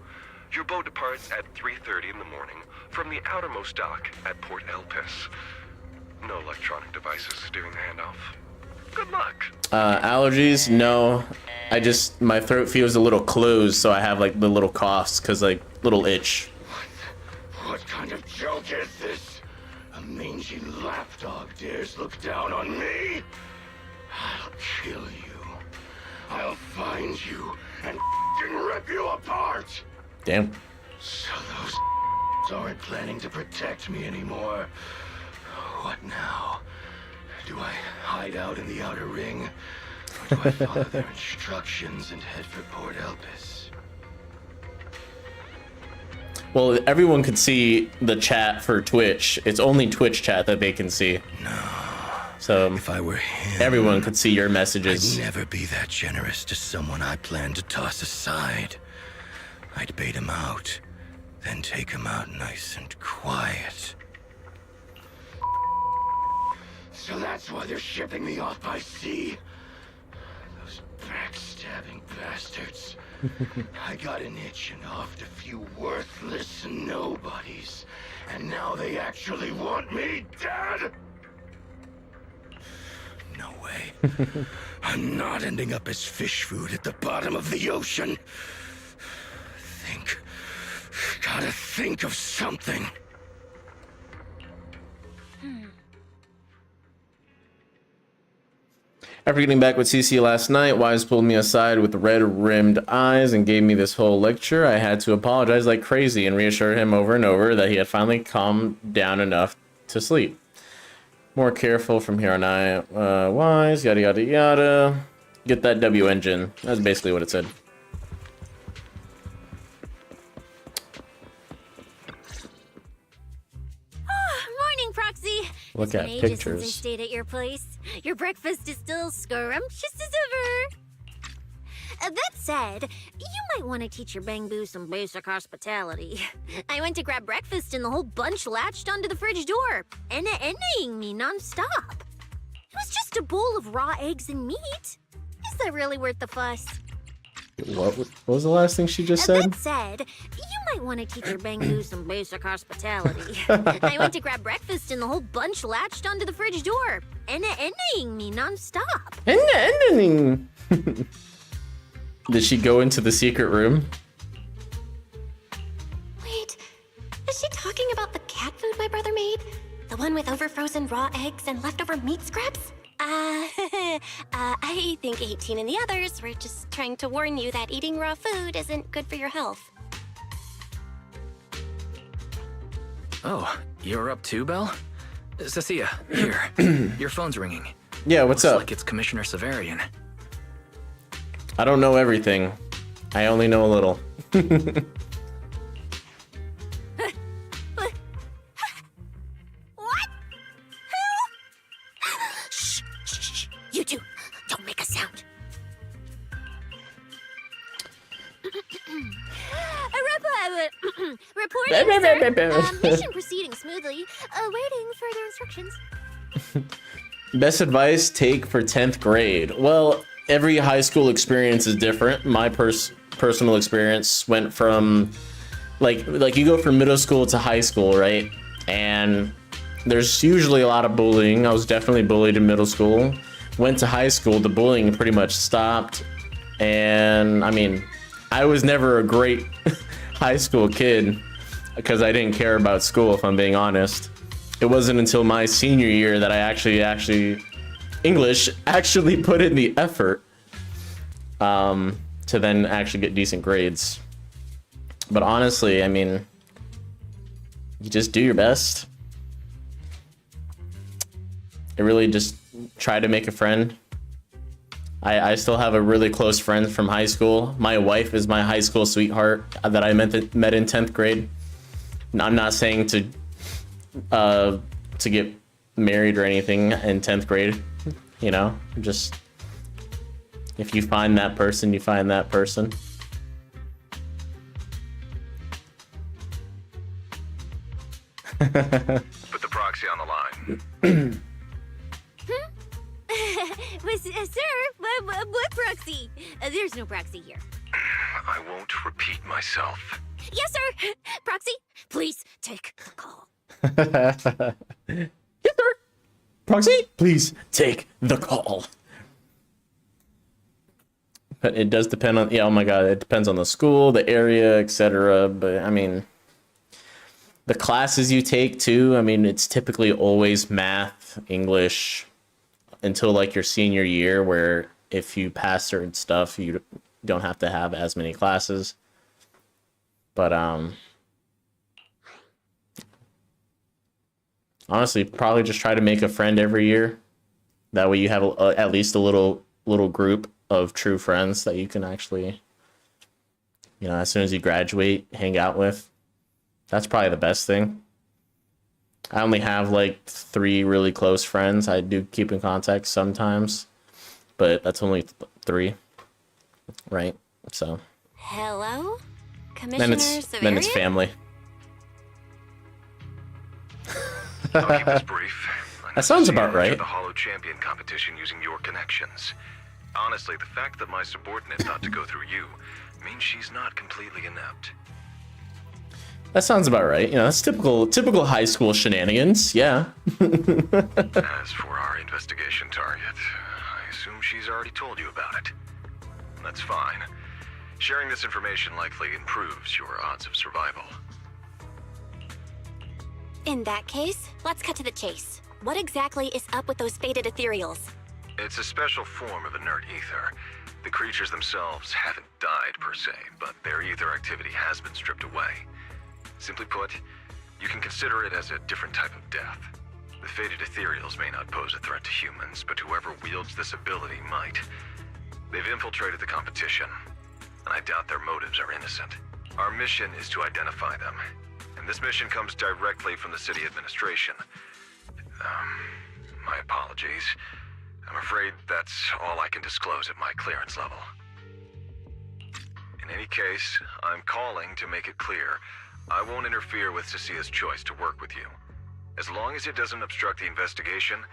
Your boat departs at 3:30 in the morning from the outermost dock at Port Elpis. No electronic devices during the handoff. Good luck. Allergies? No. My throat feels a little closed, so I have like the little coughs, cause like little itch. What kind of joke is this? A mangy lapdog dares look down on me? I'll kill you. I'll find you and rip you apart. Damn. So those aren't planning to protect me anymore. What now? Do I hide out in the outer ring? Or do I follow their instructions and head for Port Elpis? Well, everyone could see the chat for Twitch. It's only Twitch chat that they can see. No. So if I were him, everyone could see your messages. I'd never be that generous to someone I planned to toss aside. I'd bait him out, then take him out nice and quiet. So that's why they're shipping me off by sea. Those backstabbing bastards. I got an itch and offed a few worthless nobodies, and now they actually want me dead? No way. I'm not ending up as fish food at the bottom of the ocean. Gotta think of something. After getting back with CC last night, Wise pulled me aside with red-rimmed eyes and gave me this whole lecture. I had to apologize like crazy and reassure him over and over that he had finally calmed down enough to sleep. More careful from here on out. Wise, yada yada yada. Get that W engine. That's basically what it said. Morning, Proxy. Look at Since I pictures. stayed at your place. Your breakfast is still scrumptious as ever. That said, you might want to teach your Bang Boo some basic hospitality. I went to grab breakfast and the whole bunch latched onto the fridge door, envying me nonstop. It was just a bowl of raw eggs and meat. Is that really worth the fuss? What was the last thing she just said? That said, you might want to teach your Bang Boo some basic hospitality. I went to grab breakfast and the whole bunch latched onto the fridge door, envying me nonstop. Did she go into the secret room? Wait, is she talking about the cat food my brother made? The one with overfrozen raw eggs and leftover meat scraps? I think 18 and the others were just trying to warn you that eating raw food isn't good for your health. Oh, you're up too, Belle? Cecilia, here. Your phone's ringing. Yeah, what's Looks up? like it's Commissioner Severian. I don't know everything. I only know a little. What? Who? Shh, shh, shh. You two, don't make a sound. Reporting, sir. Mission proceeding smoothly. Awaiting further instructions. Best advice take for 10th grade. Well, every high school experience is different. My personal experience went from like you go from middle school to high school, right? And there's usually a lot of bullying. I was definitely bullied in middle school. Went to high school, the bullying pretty much stopped. And I mean, I was never a great high school kid because I didn't care about school, if I'm being honest. It wasn't until my senior year that I actually English actually put in the effort to then actually get decent grades. But honestly, I mean, you just do your best. I really just try to make a friend. I still have a really close friend from high school. My wife is my high school sweetheart that I met in 10th grade. I'm not saying to get married or anything in 10th grade, you know, just if you find that person, you find that person. Put the proxy on the line. Sir, what proxy? There's no proxy here. I won't repeat myself. Yes, sir. Proxy, please take the call. Yes, sir. Proxy, please take the call. But it does depend on, yeah, oh my god, it depends on the school, the area, etc. But I mean, the classes you take too, I mean, it's typically always math, English, until like your senior year, where if you pass certain stuff, you don't have to have as many classes. But honestly, probably just try to make a friend every year. That way you have at least a little group of true friends that you can actually, you know, as soon as you graduate, hang out with. That's probably the best thing. I only have like 3 really close friends. I do keep in contact sometimes, but that's only 3, right? So. Hello, Commissioner Severian? Then it's family. I'll keep this brief. That sounds about right. The Hollow Champion competition using your connections. Honestly, the fact that my subordinate thought to go through you means she's not completely inept. That sounds about right. You know, that's typical high school shenanigans. Yeah. As for our investigation target, I assume she's already told you about it. That's fine. Sharing this information likely improves your odds of survival. In that case, let's cut to the chase. What exactly is up with those faded ethereals? It's a special form of inert ether. The creatures themselves haven't died per se, but their ether activity has been stripped away. Simply put, you can consider it as a different type of death. The faded ethereals may not pose a threat to humans, but whoever wields this ability might. They've infiltrated the competition, and I doubt their motives are innocent. Our mission is to identify them, and this mission comes directly from the city administration. My apologies. I'm afraid that's all I can disclose at my clearance level. In any case, I'm calling to make it clear I won't interfere with Cecia's choice to work with you. As long as it doesn't obstruct the investigation,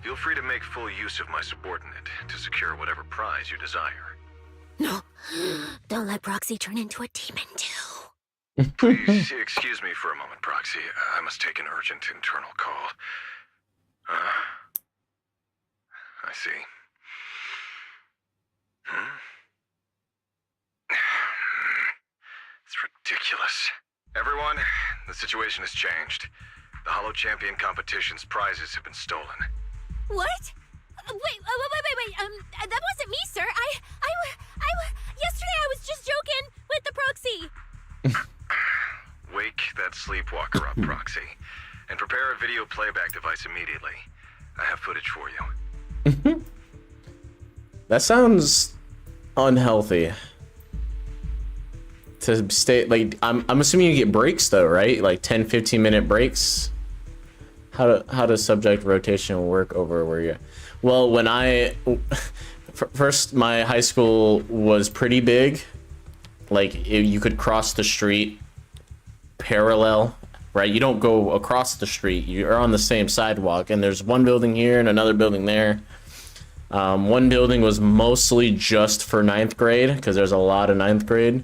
feel free to make full use of my subordinate to secure whatever prize you desire. No, don't let Proxy turn into a demon too. Please excuse me for a moment, Proxy. I must take an urgent internal call. I see. It's ridiculous. Everyone, the situation has changed. The Hollow Champion competition's prizes have been stolen. What? Wait, that wasn't me, sir. Yesterday I was just joking with the Proxy. Wake that sleepwalker up, Proxy, and prepare a video playback device immediately. I have footage for you. That sounds unhealthy. To stay, like, I'm assuming you get breaks though, right? Like 10-15 minute breaks. How does subject rotation work over where you? Well, when first, my high school was pretty big. Like you could cross the street parallel, right? You don't go across the street. You're on the same sidewalk, and there's one building here and another building there. One building was mostly just for 9th grade because there's a lot of 9th grade.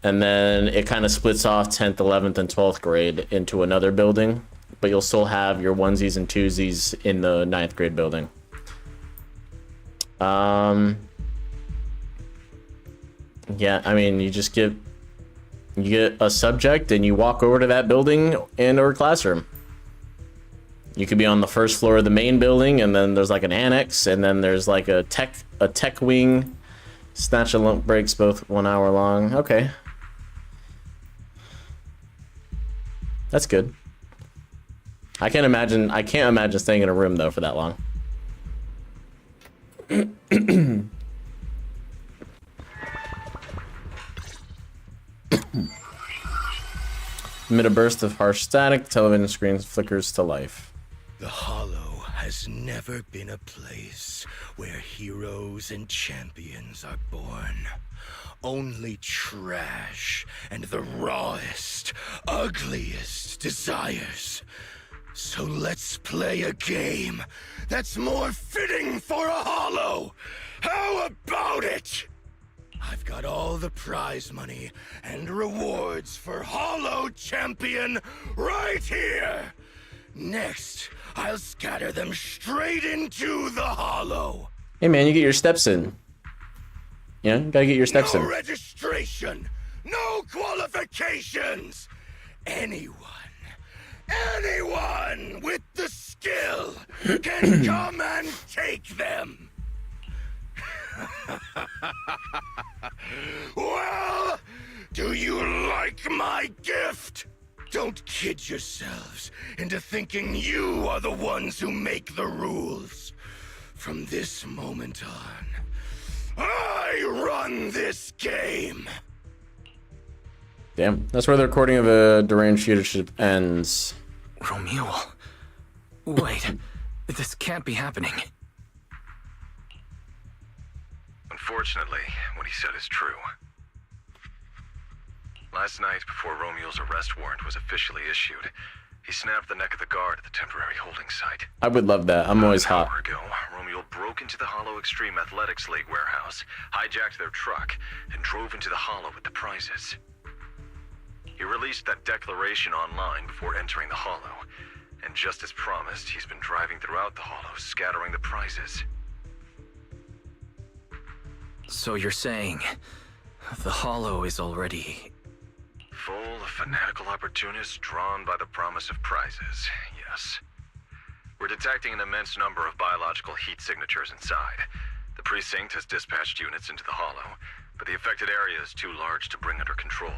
And then it kind of splits off 10th, 11th, and 12th grade into another building. But you'll still have your onesies and twosies in the 9th grade building. Yeah, I mean, you just give You get a subject and you walk over to that building and or classroom. You could be on the first floor of the main building, and then there's like an annex, and then there's like a tech wing. Snatch and lump breaks, both 1 hour long. Okay. That's good. I can't imagine staying in a room though for that long. Amid a burst of harsh static, the television screen flickers to life. The Hollow has never been a place where heroes and champions are born. Only trash and the rawest, ugliest desires. So let's play a game that's more fitting for a Hollow. How about it? I've got all the prize money and rewards for Hollow Champion right here. Next, I'll scatter them straight into the Hollow. Hey man, you get your steps in. Yeah, you gotta get your steps in. No registration, no qualifications. Anyone with the skill can come and take them. Well, do you like my gift? Don't kid yourselves into thinking you are the ones who make the rules. From this moment on, I run this game. Damn, that's where the recording of a deranged leadership ends. Romuald. Wait, this can't be happening. Unfortunately, what he said is true. Last night, before Romuald's arrest warrant was officially issued, he snapped the neck of the guard at the temporary holding site. I would love that. I'm always hot. An hour ago, Romuald broke into the Hollow Extreme Athletics League warehouse, hijacked their truck, and drove into the Hollow with the prizes. He released that declaration online before entering the Hollow, and just as promised, he's been driving throughout the Hollow, scattering the prizes. So you're saying the Hollow is already... full of fanatical opportunists drawn by the promise of prizes, yes. We're detecting an immense number of biological heat signatures inside. The precinct has dispatched units into the Hollow, but the affected area is too large to bring under control.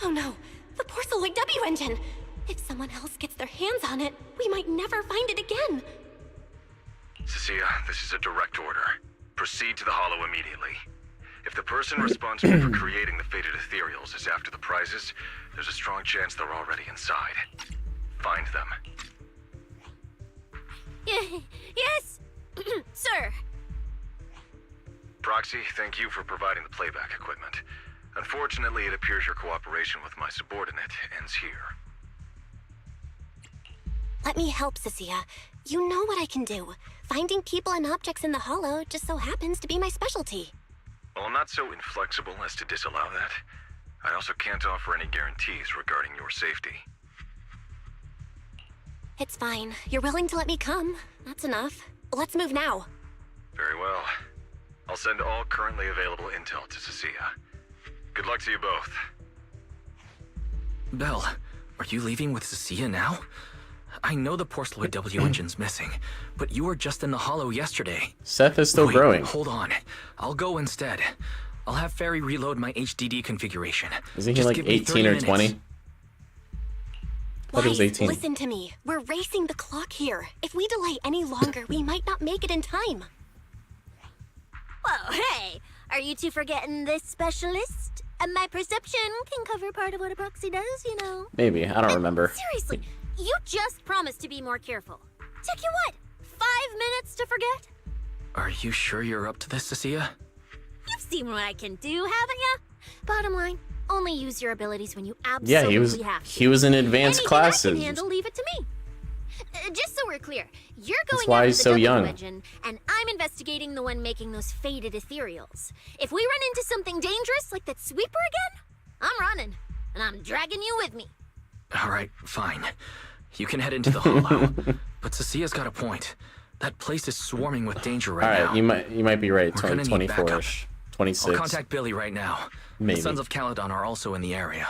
Oh no, the Porceloid W engine! If someone else gets their hands on it, we might never find it again. Cecilia, this is a direct order. Proceed to the Hollow immediately. If the person responsible for creating the fated ethereals is after the prizes, there's a strong chance they're already inside. Find them. Yes, sir. Proxy, thank you for providing the playback equipment. Unfortunately, it appears your cooperation with my subordinate ends here. Let me help, Cecilia. You know what I can do. Finding people and objects in the Hollow just so happens to be my specialty. Well, I'm not so inflexible as to disallow that. I also can't offer any guarantees regarding your safety. It's fine. You're willing to let me come. That's enough. Let's move now. Very well. I'll send all currently available intel to Cecilia. Good luck to you both. Belle, are you leaving with Cecilia now? I know the Porceloid W engine's missing, but you were just in the Hollow yesterday. Seth is still growing. Hold on. I'll go instead. I'll have Ferry reload my HDD configuration. Isn't he like 18 or 20? I thought he was 18. Listen to me. We're racing the clock here. If we delay any longer, we might not make it in time. Well, hey, are you two forgetting this specialist? My perception can cover part of what a proxy does, you know. Maybe. I don't remember. Seriously, you just promised to be more careful. Took you what, 5 minutes to forget? Are you sure you're up to this, Cecilia? You've seen what I can do, haven't you? Bottom line, only use your abilities when you absolutely have to. He was in advanced classes. Anything I can handle, leave it to me. Just so we're clear, you're going why after he's the so W young. engine, and I'm investigating the one making those fated ethereals. If we run into something dangerous like that sweeper again, I'm running, and I'm dragging you with me. All right, fine. You can head into the Hollow. But Cecilia's got a point. That place is swarming with danger right now. All right, you might be right. We're gonna need backup. 24-ish. 26. I'll contact Billy right now. Maybe. The Sons of Caledon are also in the area.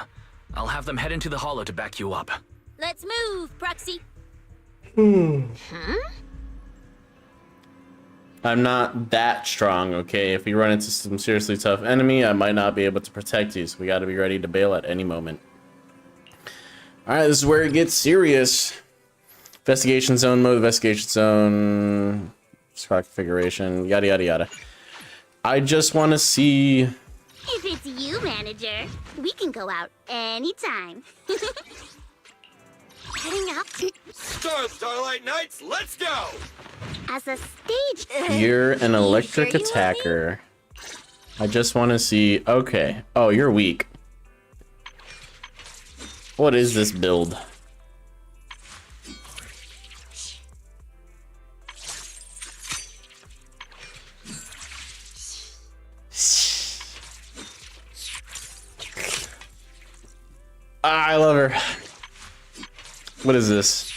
I'll have them head into the hollow to back you up. Let's move, Proxy. I'm not that strong, okay? If we run into some seriously tough enemy, I might not be able to protect you, so we gotta be ready to bail at any moment. Alright, this is where it gets serious. Investigation zone mode, investigation zone, squad configuration, yada yada yada. I just want to see. If it's you, manager, we can go out anytime. Heading up Starlight Knights, let's go! as a stage. You're an electric sure you want me? attacker. I just want to see. Okay. Oh, you're weak. What is this build? I love her. What is this?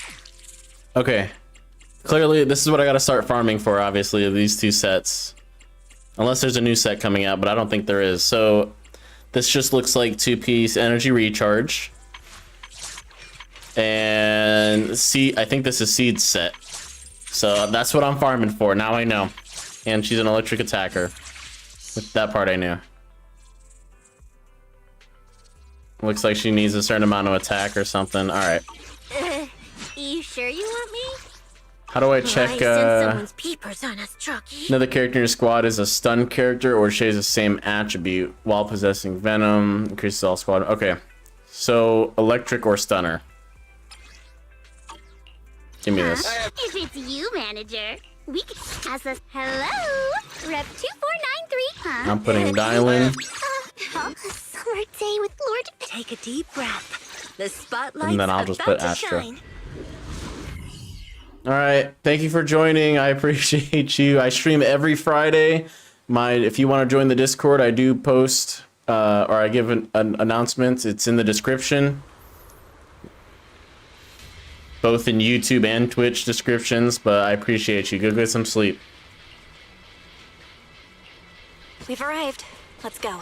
Okay. Clearly, this is what I gotta start farming for, obviously, these two sets. Unless there's a new set coming out, but I don't think there is. So, this just looks like 2-piece energy recharge. And see, I think this is Seed set. So, that's what I'm farming for. Now I know. And she's an electric attacker. With that part I knew. Looks like she needs a certain amount of attack or something. Alright. You sure you want me? How do I check, someone's peepers on us, Chucky. another character in your squad is a stun character or shares the same attribute while possessing venom, increases all squad. Okay. So, electric or stunner. Give me this. If it's you, manager, we can. As a hello, Rep 2493. Huh? I'm putting dial in. A summer day with Lord. Take a deep breath. The spotlight's And then I'll just about put to Astra. shine. All right, thank you for joining. I appreciate you. I stream every Friday. If you want to join the Discord, I do post or I give an announcement. It's in the description, both in YouTube and Twitch descriptions. But I appreciate you. Go get some sleep. We've arrived. Let's go.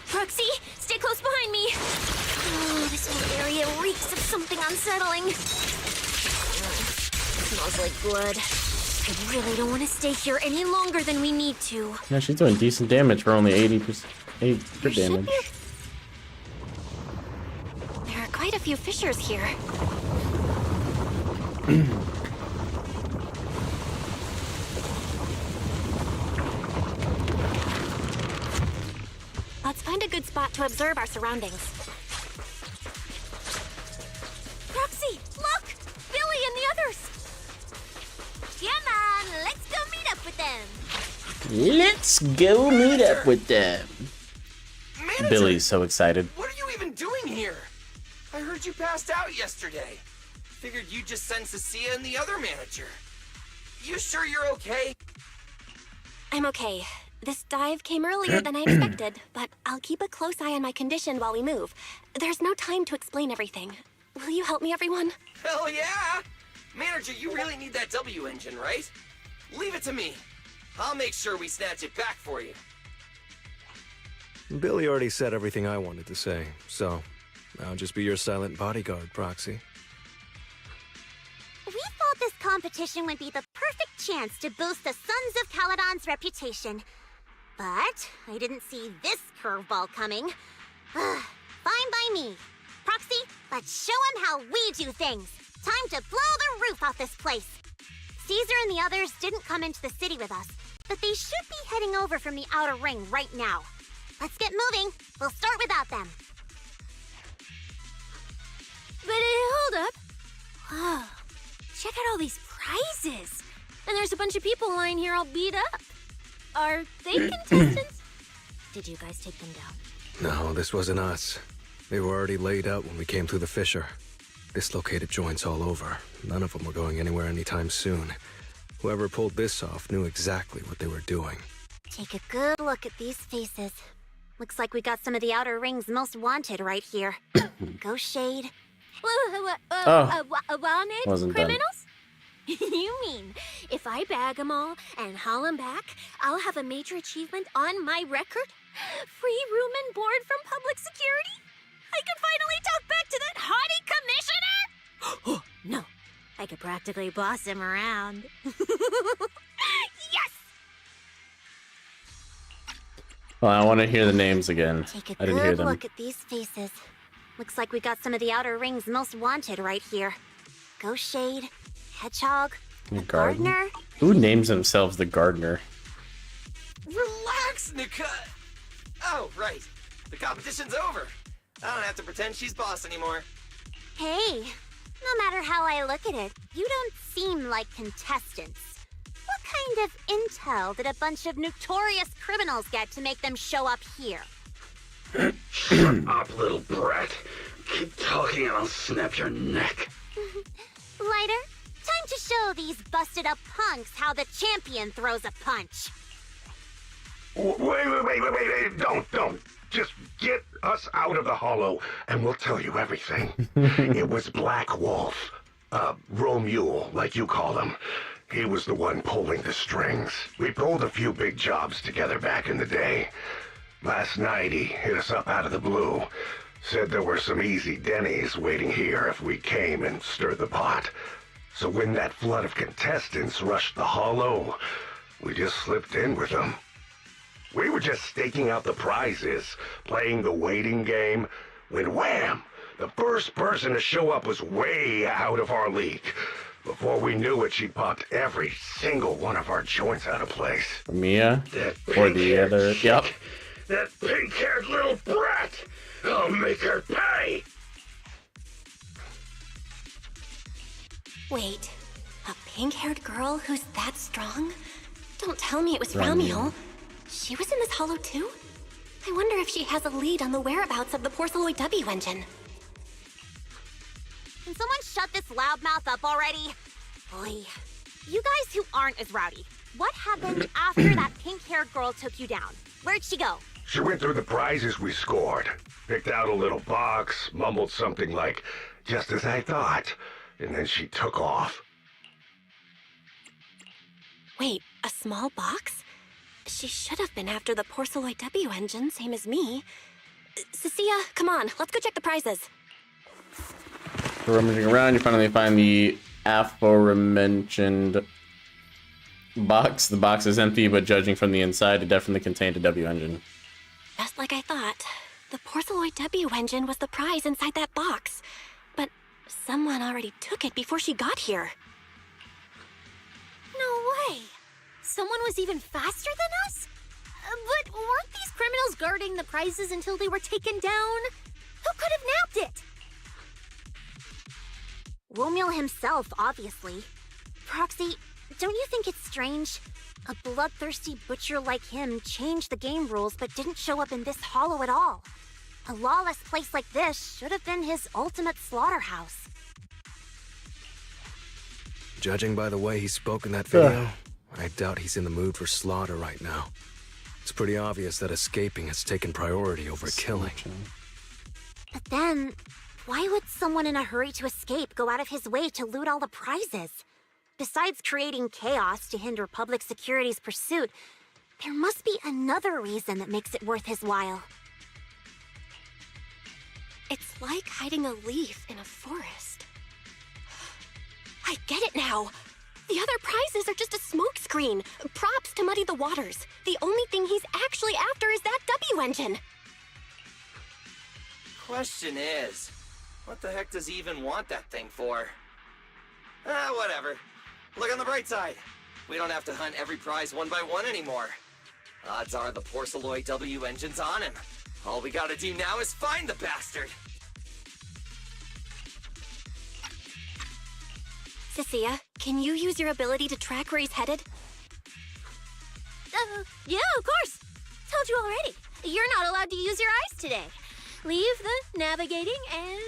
Proxy, stay close behind me. Oh, this whole area reeks of something unsettling. Smells like blood. I really don't want to stay here any longer than we need to. Yeah, she's doing decent damage for only 80% damage. There are quite a few fissures here. Let's find a good spot to observe our surroundings. Proxy, look! Billy and the others! Come on, let's go meet up with them. Let's go meet up with them. Manager, Billy's so excited. what are you even doing here? I heard you passed out yesterday. Figured you'd just send Cecilia and the other manager. You sure you're okay? I'm okay. This dive came earlier than I expected, but I'll keep a close eye on my condition while we move. There's no time to explain everything. Will you help me, everyone? Hell yeah! Manager, you really need that W engine, right? Leave it to me. I'll make sure we snatch it back for you. Billy already said everything I wanted to say, so I'll just be your silent bodyguard, Proxy. We thought this competition would be the perfect chance to boost the Sons of Caledon's reputation. But I didn't see this curveball coming. Fine by me. Proxy, let's show him how we do things. Time to blow the roof off this place. Caesar and the others didn't come into the city with us, but they should be heading over from the outer ring right now. Let's get moving. We'll start without them. But hold up. Whoa. Check out all these prizes. And there's a bunch of people lying here all beat up. Are they contestants? Did you guys take them down? No, this wasn't us. They were already laid out when we came through the fissure. Dislocated joints all over. None of them were going anywhere anytime soon. Whoever pulled this off knew exactly what they were doing. Take a good look at these faces. Looks like we got some of the outer ring's most wanted right here. Go Shade. Wanted Wasn't done. criminals? You mean, if I bag them all and haul them back, I'll have a major achievement on my record? Free room and board from public security? I could finally talk back to that haughty commissioner? No, I could practically boss him around. Yes! Well, I want to hear the names again. Take a I didn't hear good them. look at these faces. Looks like we got some of the Outer Ring's most wanted right here. Ghost Shade, Hedgehog, The a Gardener. Who names themselves the Gardener? Relax, Nika. Oh, right. The competition's over. I don't have to pretend she's boss anymore. Hey, no matter how I look at it, you don't seem like contestants. What kind of intel did a bunch of notorious criminals get to make them show up here? Shut up, little brat. Keep talking and I'll snap your neck. Lighter, time to show these busted up punks how the champion throws a punch. Wait. Don't. Just get us out of the hollow and we'll tell you everything. It was Black Wolf. Romule, like you call him. He was the one pulling the strings. We pulled a few big jobs together back in the day. Last night he hit us up out of the blue. Said there were some easy Denny's waiting here if we came and stirred the pot. So when that flood of contestants rushed the hollow, we just slipped in with them. We were just staking out the prizes, playing the waiting game, when wham! The first person to show up was way out of our league. Before we knew it, she popped every single one of our joints out of place. Mia? Or the other? Yep. That pink-haired little brat! I'll make her pay! Wait, a pink-haired girl who's that strong? Don't tell me it was Ramiel. Ramiel. She was in this hollow too? I wonder if she has a lead on the whereabouts of the Porceloid W engine. Can someone shut this loudmouth up already? Boy, you guys who aren't as rowdy, what happened after that pink-haired girl took you down? Where'd she go? She went through the prizes we scored, picked out a little box, mumbled something like, "just as I thought," and then she took off. Wait, a small box? She should have been after the Porceloid W engine, same as me. Cecilia, come on, let's go check the prizes. So rummaging around, you finally find the aforementioned box. The box is empty, but judging from the inside, it definitely contained a W engine. Just like I thought. The Porceloid W engine was the prize inside that box. But someone already took it before she got here. No way! Someone was even faster than us? But weren't these criminals guarding the prizes until they were taken down? Who could have nabbed it? Romeo himself, obviously. Proxy, don't you think it's strange? A bloodthirsty butcher like him changed the game rules but didn't show up in this hollow at all. A lawless place like this should have been his ultimate slaughterhouse. Judging by the way he spoke in that video, I doubt he's in the mood for slaughter right now. It's pretty obvious that escaping has taken priority over killing. But then, why would someone in a hurry to escape go out of his way to loot all the prizes? Besides creating chaos to hinder public security's pursuit, there must be another reason that makes it worth his while. It's like hiding a leaf in a forest. I get it now. The other prizes are just a smokescreen, props to muddy the waters. The only thing he's actually after is that W engine. Question is, what the heck does he even want that thing for? Whatever. Look on the bright side. We don't have to hunt every prize one by one anymore. Odds are the Porceloid W engine's on him. All we gotta do now is find the bastard. Cecilia, can you use your ability to track where he's headed? Yeah, of course. Told you already. You're not allowed to use your eyes today. Leave the navigating and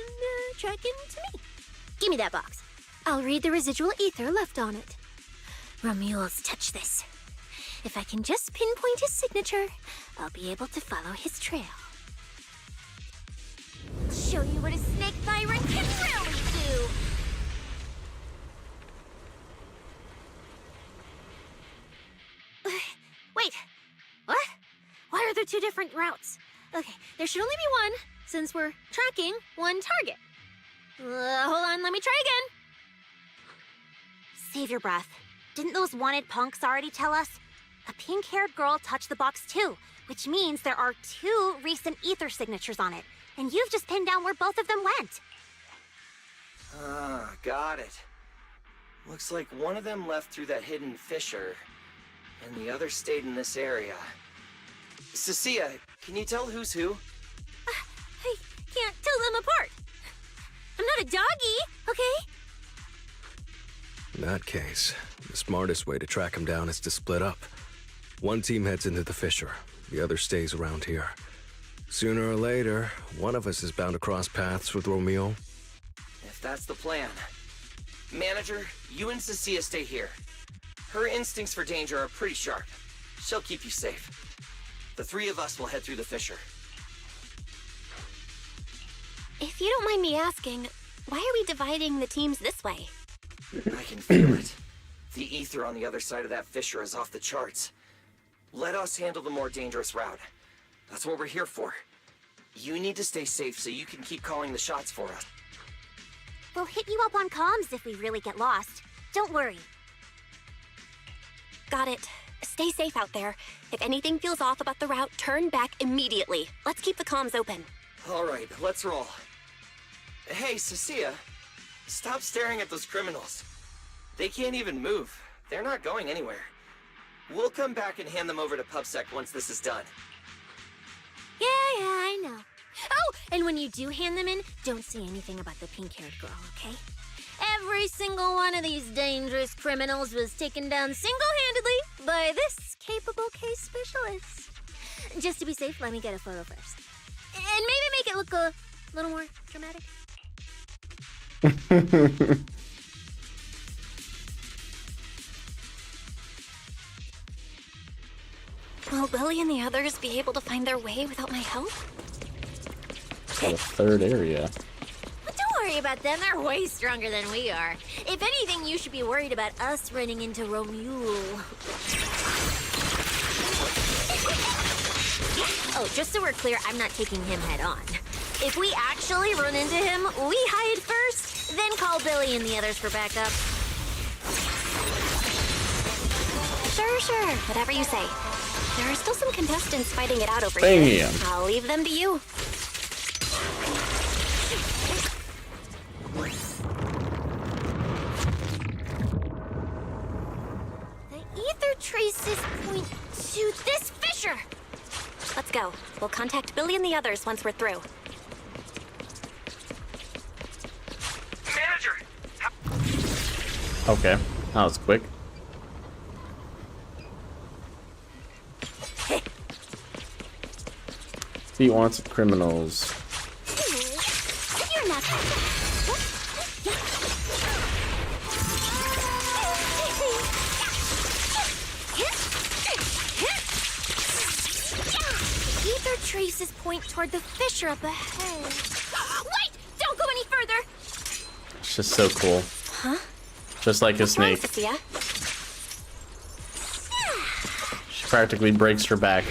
tracking to me. Give me that box. I'll read the residual ether left on it. Romuald's touch this. If I can just pinpoint his signature, I'll be able to follow his trail. Show you what a snake tyrant can really do. two different routes. Okay, there should only be one, since we're tracking one target. Hold on, let me try again. Save your breath. Didn't those wanted punks already tell us? A pink-haired girl touched the box too, which means there are 2 recent ether signatures on it. And you've just pinned down where both of them went. Ah, got it. Looks like one of them left through that hidden fissure, and the other stayed in this area. Cecilia, can you tell who's who? I can't tell them apart. I'm not a doggy, okay? In that case, the smartest way to track him down is to split up. One team heads into the fissure, the other stays around here. Sooner or later, one of us is bound to cross paths with Romeo. If that's the plan. Manager, you and Cecilia stay here. Her instincts for danger are pretty sharp. She'll keep you safe. The 3 of us will head through the fissure. If you don't mind me asking, why are we dividing the teams this way? I can feel it. The ether on the other side of that fissure is off the charts. Let us handle the more dangerous route. That's what we're here for. You need to stay safe so you can keep calling the shots for us. We'll hit you up on comms if we really get lost. Don't worry. Got it. Stay safe out there. If anything feels off about the route, turn back immediately. Let's keep the comms open. All right, let's roll. Hey, Cecilia. Stop staring at those criminals. They can't even move. They're not going anywhere. We'll come back and hand them over to PubSec once this is done. Yeah, I know. Oh, and when you do hand them in, don't say anything about the pink-haired girl, okay? Every single one of these dangerous criminals was taken down single-handedly by this capable case specialist. Just to be safe, let me get a photo first. And maybe make it look a little more dramatic. Will Billy and the others be able to find their way without my help? Got a 3rd area. But don't worry about them, they're way stronger than we are. If anything, you should be worried about us running into Romeo. Oh, just so we're clear, I'm not taking him head on. If we actually run into him, we hide first, then call Billy and the others for backup. Sure. Whatever you say. There are still some contestants fighting it out over Bam. here. I'll leave them to you. The ether traces point to this fissure. Let's go. We'll contact Billy and the others once we're through. Manager! Okay, that was quick. He wants criminals. You're not. Ether traces point toward the fissure up ahead. Wait! Don't go any further! It's just so cool. Huh? Just like a snake. Sophia? She practically breaks her back.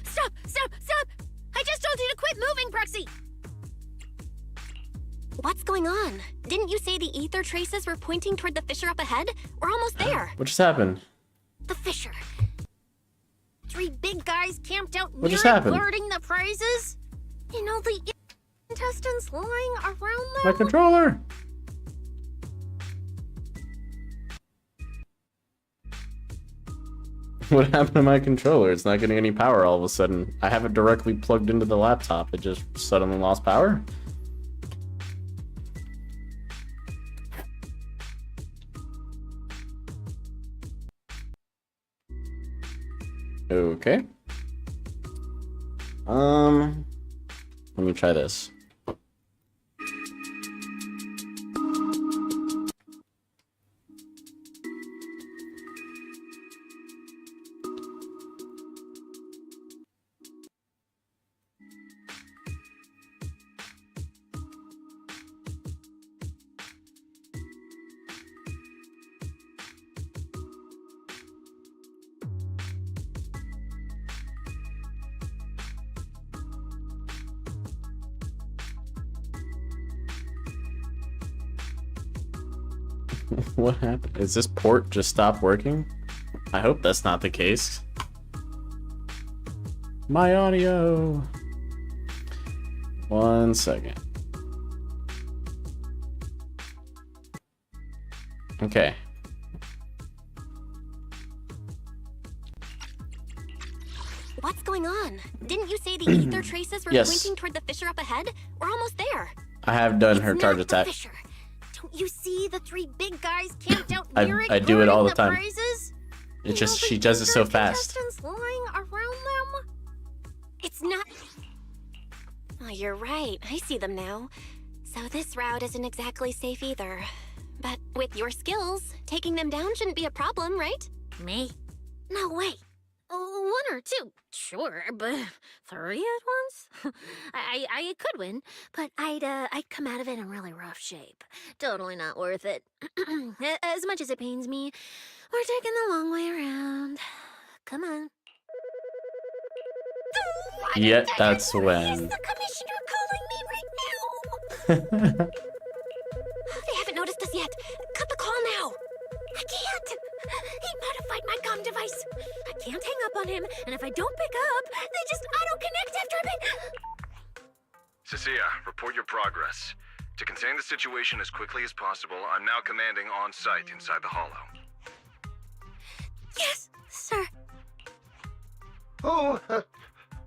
Stop! I just told you to quit moving, Proxy! What's going on? Didn't you say the ether traces were pointing toward the fissure up ahead? We're almost there. What just happened? The fissure. 3 big guys camped out What near just it happened? guarding the prizes. You know, the intestines lying around My them. controller! What happened to my controller? It's not getting any power all of a sudden. I have it directly plugged into the laptop. It just suddenly lost power? Okay. Let me try this. What happened? Is this port just stopped working? I hope that's not the case. My audio. 1 second. Okay. What's going on? Didn't you say the ether traces were Yes. pointing toward the fissure up ahead? We're almost there. I have done her It's charge not the attack. fissure. Don't you see the three big guys camped out I- near it? I do it all guarding the time. prizes? It's You just know, she the does it so younger fast. contestants lying around them? It's not. Oh, you're right. I see them now. So this route isn't exactly safe either. But with your skills, taking them down shouldn't be a problem, right? Me? No way. One or two, sure, but three at once? I could win, but I'd come out of it in really rough shape. Totally not worth it. As much as it pains me, we're taking the long way around. Come on. Yet that's when. The commissioner calling me right now. They haven't noticed us yet. Cut the call now. I can't. He modified my comm device. I can't hang up on him, and if I don't pick up, they just auto-connect after a bit. Cecilia, report your progress. To contain the situation as quickly as possible, I'm now commanding on site inside the hollow. Yes, sir.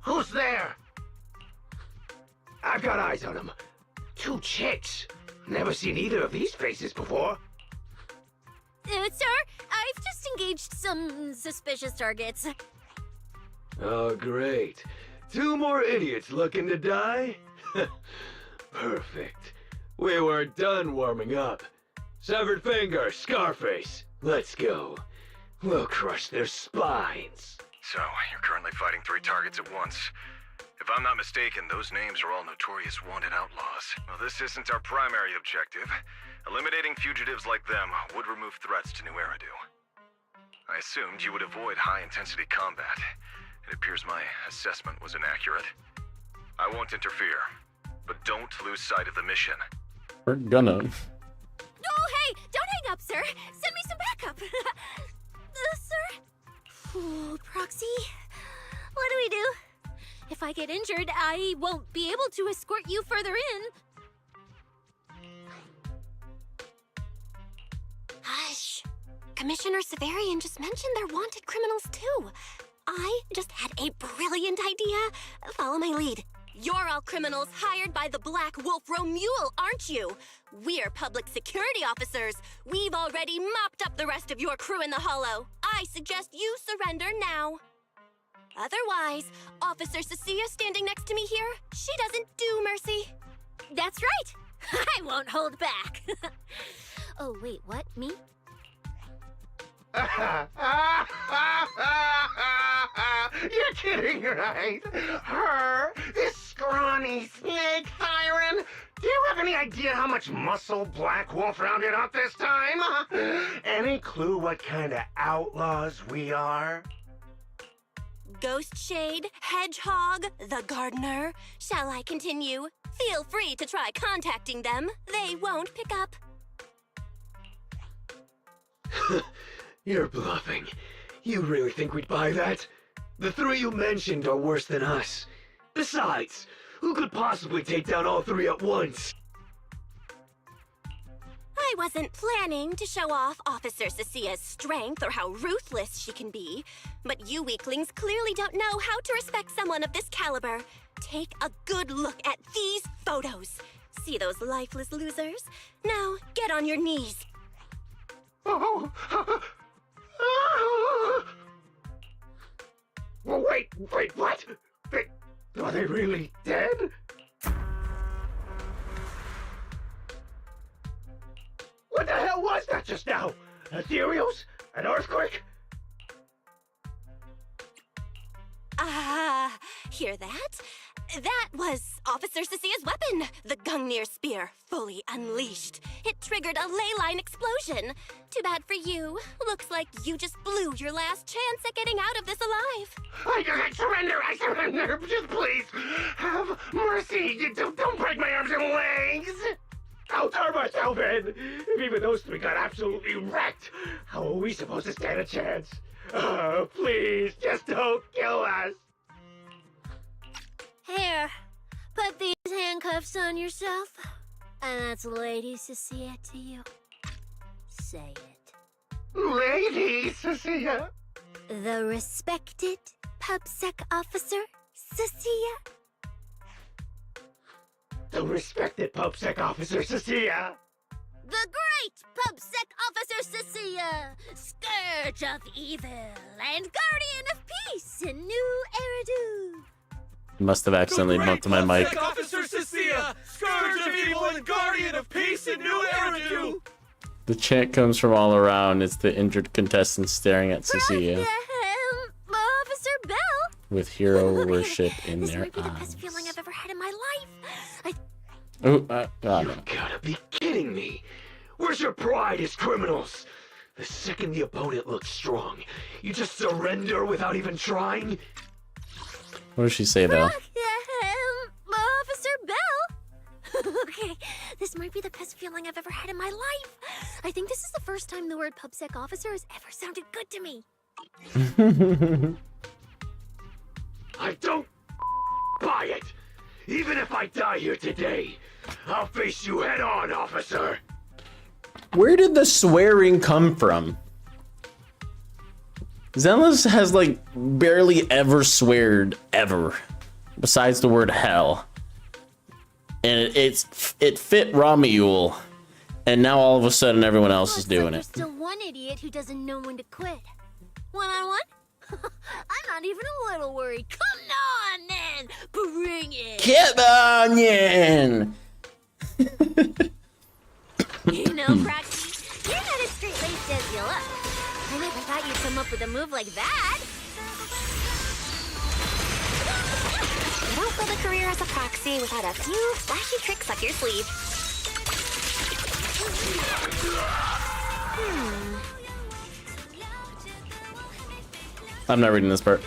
Who's there? I've got eyes on them. Two chicks. Never seen either of these faces before. Sir, I've just engaged some suspicious targets. Oh, great. Two more idiots looking to die? Perfect. We weren't done warming up. Severed finger, Scarface. Let's go. We'll crush their spines. So, you're currently fighting 3 targets at once. If I'm not mistaken, those names are all notorious wanted outlaws. Well, this isn't our primary objective. Eliminating fugitives like them would remove threats to New Eridu. I assumed you would avoid high-intensity combat. It appears my assessment was inaccurate. I won't interfere, but don't lose sight of the mission. We're gonna. Oh, hey! Don't hang up, sir! Send me some backup! Sir? Ooh, Proxy? What do we do? If I get injured, I won't be able to escort you further in. Hush. Commissioner Severian just mentioned they're wanted criminals too. I just had a brilliant idea. Follow my lead. You're all criminals hired by the Black Wolf Romule, aren't you? We're public security officers. We've already mopped up the rest of your crew in the hollow. I suggest you surrender now. Otherwise, Officer Cecilia standing next to me here, she doesn't do mercy. That's right! I won't hold back. Oh, wait, what? Me? You're kidding, right? Her? This scrawny snake siren? Do you have any idea how much muscle Black Wolf rounded up this time? Any clue what kind of outlaws we are? Ghost Shade, Hedgehog, the Gardener. Shall I continue? Feel free to try contacting them. They won't pick up. You're bluffing. You really think we'd buy that? The 3 you mentioned are worse than us. Besides, who could possibly take down all 3 at once? I wasn't planning to show off Officer Cecilia's strength or how ruthless she can be, but you weaklings clearly don't know how to respect someone of this caliber. Take a good look at these photos. See those lifeless losers? Now, get on your knees. Oh. Well, wait, what? Are they really dead? What the hell was that just now? Ethereals? An earthquake? Hear that? That was Officer Cecilia's weapon, the Gungnir Spear, fully unleashed. It triggered a ley line explosion. Too bad for you. Looks like you just blew your last chance at getting out of this alive. I surrender, just please, have mercy. Don't break my arms and legs. I'll turn myself in. If even those three got absolutely wrecked, how are we supposed to stand a chance? Please, just don't kill us. Here, put these handcuffs on yourself. And that's Lady Cecilia to you. Say it. Lady Cecilia? The respected PubSec officer, Cecilia. The respected PubSec officer, Cecilia. The great PubSec officer, Cecilia. Scourge of evil and guardian of peace in New Eridu. Must have accidentally bumped my mic. Officer Cecilia, Scourge of Evil and Guardian of Peace in New Eridu! The chant comes from all around. It's the injured contestants staring at Cecilia Officer Bell. with hero worship in This their might be the eyes. best feeling I've ever had in my life. Oh, You gotta be kidding me. Where's your pride as criminals? The second the opponent looks strong, you just surrender without even trying? What does she say though? Officer Bell. Okay, this might be the best feeling I've ever had in my life. I think this is the first time the word PubSec officer has ever sounded good to me. I don't buy it. Even if I die here today, I'll face you head on, officer. Where did the swearing come from? Zenless has like barely ever sweared ever, besides the word hell. And it fit Romuul, and now all of a sudden everyone else is doing There's it. still one idiot who doesn't know when to quit. One-on-one? I'm not even a little worried. Come on, then! Bring it! Come on, in! You know, Proxy, you're not as straight-laced as you look. I never thought you'd come up with a move like that. You don't build a career as a proxy without a few flashy tricks up your sleeve. I'm not reading this part.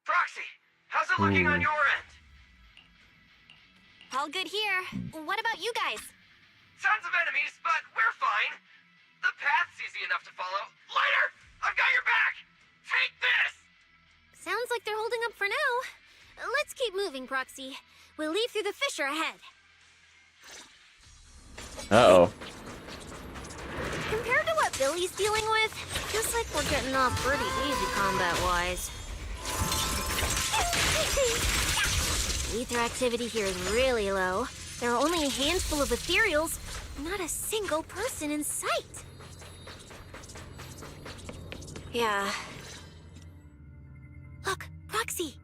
Proxy, how's it looking on your end? All good here. What about you guys? Tons of enemies, but we're fine. The path's easy enough to follow. Lighter, I've got your back. Take this! Sounds like they're holding up for now. Let's keep moving, Proxy. We'll leave through the fissure ahead. Uh-oh. Compared to what Billy's dealing with, feels like we're getting off pretty easy combat-wise. Ether activity here is really low. There are only a handful of ethereals, not a single person in sight. Yeah. Look, Proxy.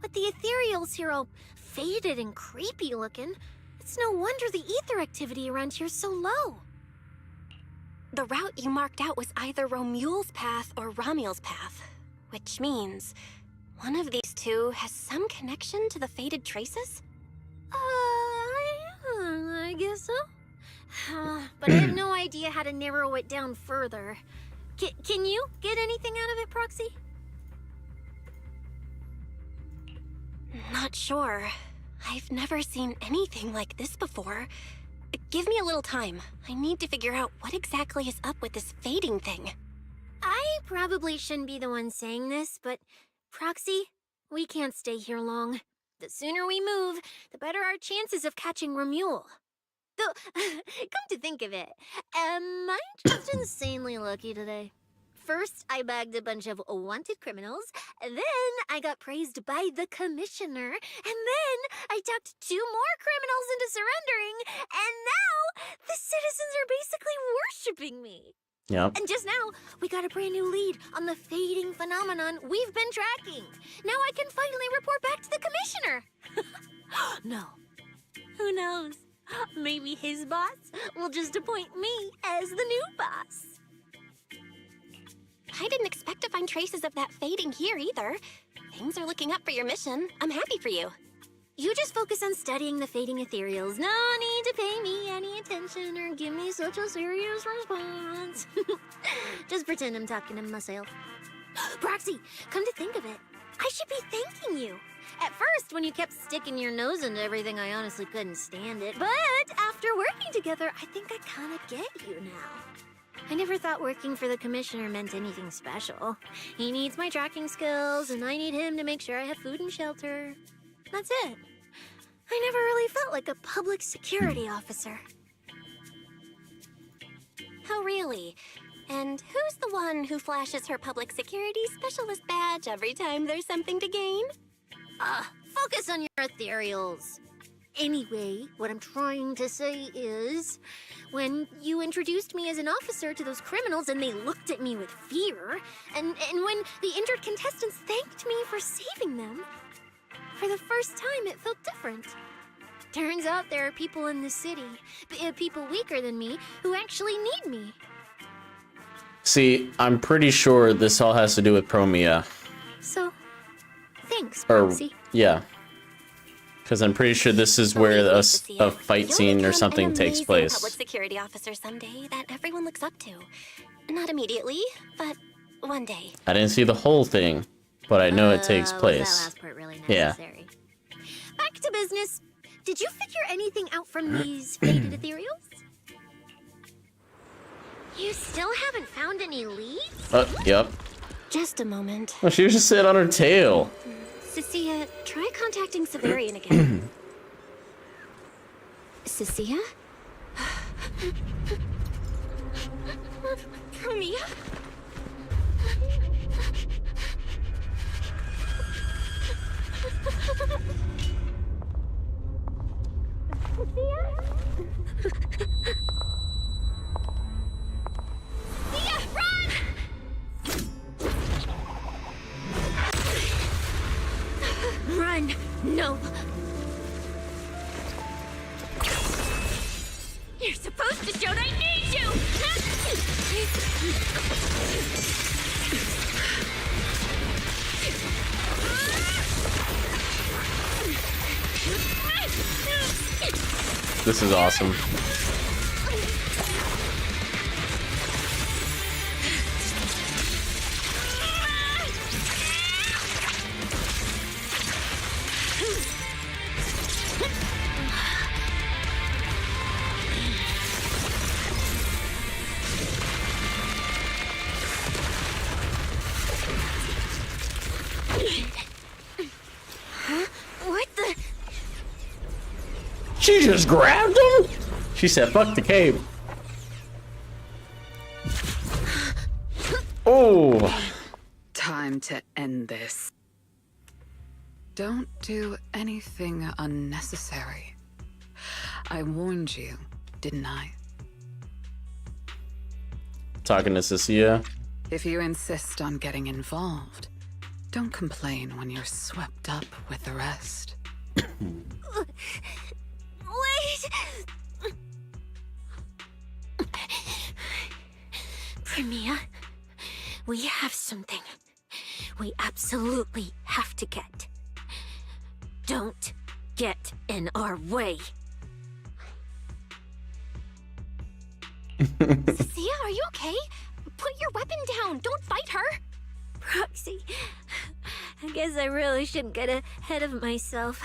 With the ethereals here all faded and creepy looking, it's no wonder the ether activity around here's so low. The route you marked out was either Romuul's path or Ramiel's path, which means one of these two has some connection to the faded traces? I guess so. But I have no idea how to narrow it down further. Can you get anything out of it, Proxy? Not sure. I've never seen anything like this before. Give me a little time. I need to figure out what exactly is up with this fading thing. I probably shouldn't be the one saying this, but Proxy, we can't stay here long. The sooner we move, the better our chances of catching Romuul. Though, come to think of it, am I just insanely lucky today? First, I bagged a bunch of wanted criminals, then I got praised by the commissioner, and then I talked 2 more criminals into surrendering, and now the citizens are basically worshipping me. Yep. And just now, we got a brand new lead on the fading phenomenon we've been tracking. Now I can finally report back to the commissioner. No. Who knows? Maybe his boss will just appoint me as the new boss. I didn't expect to find traces of that fading here either. Things are looking up for your mission. I'm happy for you. You just focus on studying the fading ethereals. No need to pay me any attention or give me such a serious response. Just pretend I'm talking to myself. Proxy, come to think of it, I should be thanking you. At first, when you kept sticking your nose into everything, I honestly couldn't stand it. But after working together, I think I kind of get you now. I never thought working for the commissioner meant anything special. He needs my tracking skills, and I need him to make sure I have food and shelter. That's it. I never really felt like a public security officer. Oh, really? And who's the one who flashes her public security specialist badge every time there's something to gain? Focus on your ethereals. Anyway, what I'm trying to say is, when you introduced me as an officer to those criminals and they looked at me with fear, and when the injured contestants thanked me for saving them, for the first time it felt different. Turns out there are people in the city, people weaker than me, who actually need me. See, I'm pretty sure this all has to do with Promia. So, thanks, Or, Proxy. yeah. Because I'm pretty sure this is where a fight scene or something takes place. Public security officer someday that everyone looks up to. Not immediately, but one day. I didn't see the whole thing, but I know it takes Was place. that last part really Yeah. necessary? Back to business. Did you figure anything out from these faded ethereals? You still haven't found any leads? Yep. Just a moment. Well, she was just sitting on her tail. Cecilia, try contacting Severian again. Cecilia? Promia? Sia, run! Run! No! You're supposed to shout I need you! This is awesome. What the? She just grabbed him? She said, fuck the cape. Oh. Time to end this. Don't do anything unnecessary. I warned you, didn't I? Talking to Cecilia. If you insist on getting involved, don't complain when you're swept up with the rest. Wait! Premia, we have something we absolutely have to get. Don't get in our way. Cecilia, are you okay? Put your weapon down. Don't fight her. Proxy, I guess I really shouldn't get ahead of myself.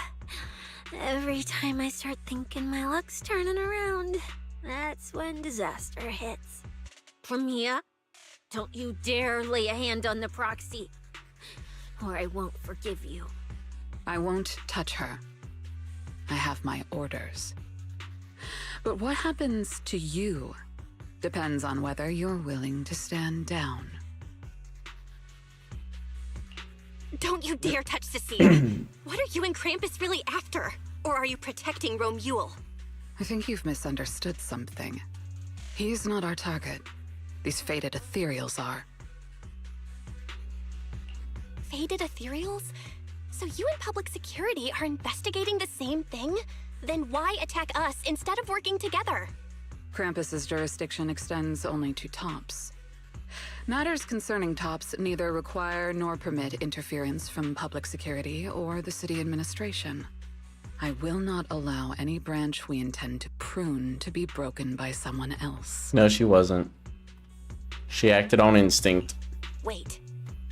Every time I start thinking my luck's turning around, that's when disaster hits. Premia, don't you dare lay a hand on the Proxy, or I won't forgive you. I won't touch her. I have my orders. But what happens to you depends on whether you're willing to stand down. Don't you dare touch Cecilia. What are you and Krampus really after? Or are you protecting Romuald? I think you've misunderstood something. He's not our target. These faded ethereals are. Faded ethereals? So you and public security are investigating the same thing? Then why attack us instead of working together? Krampus's jurisdiction extends only to tops. Matters concerning tops neither require nor permit interference from public security or the city administration. I will not allow any branch we intend to prune to be broken by someone else. No, she wasn't. She acted on instinct. Wait,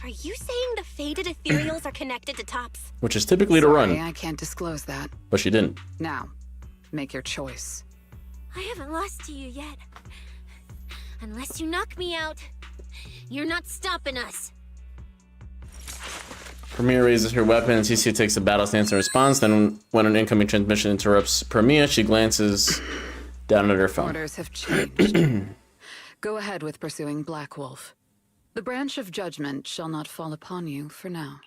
are you saying the faded ethereals are connected to Tops? Which is typically to run. I can't disclose that. But she didn't. Now, make your choice. I haven't lost to you yet. Unless you knock me out, you're not stopping us. Premiere raises her weapon and CC takes a battle stance in response. Then when an incoming transmission interrupts Premiere, she glances down at her phone. Orders have changed. Go ahead with pursuing Black Wolf. The branch of judgment shall not fall upon you for now.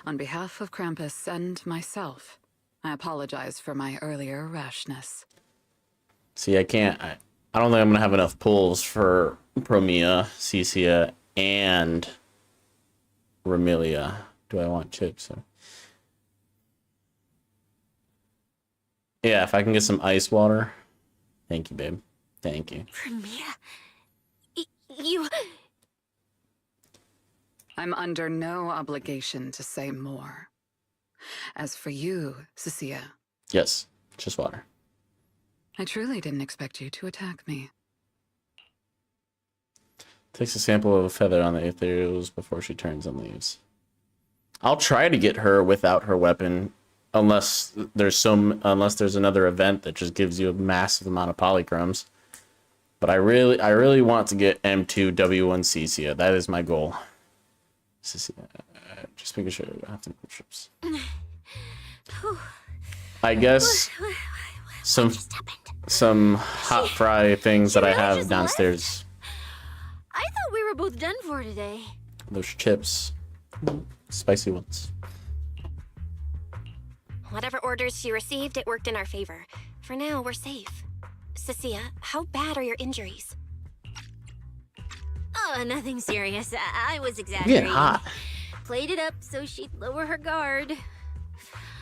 On behalf of Krampus and myself, I apologize for my earlier rashness. See, I don't think I'm gonna have enough pulls for Promia, Cecia, and Remilia. Do I want chips? Yeah, if I can get some ice water. Thank you, babe. Thank you. Premiere? You... I'm under no obligation to say more. As for you, Cecia. Yes, just water. I truly didn't expect you to attack me. Takes a sample of a feather on the ethereals before she turns and leaves. I'll try to get her without her weapon, unless there's another event that just gives you a massive amount of polychromes. But I really want to get M2W1 Cecia. That is my goal. Cecia, just making sure I have to put chips. I guess some hot fry things that I have downstairs. I thought we were both done for today. Those chips, spicy ones. Whatever orders she received, it worked in our favor. For now, we're safe. Cecia, how bad are your injuries? Oh, nothing serious. I was exaggerating. Get hot. Played it up so she'd lower her guard.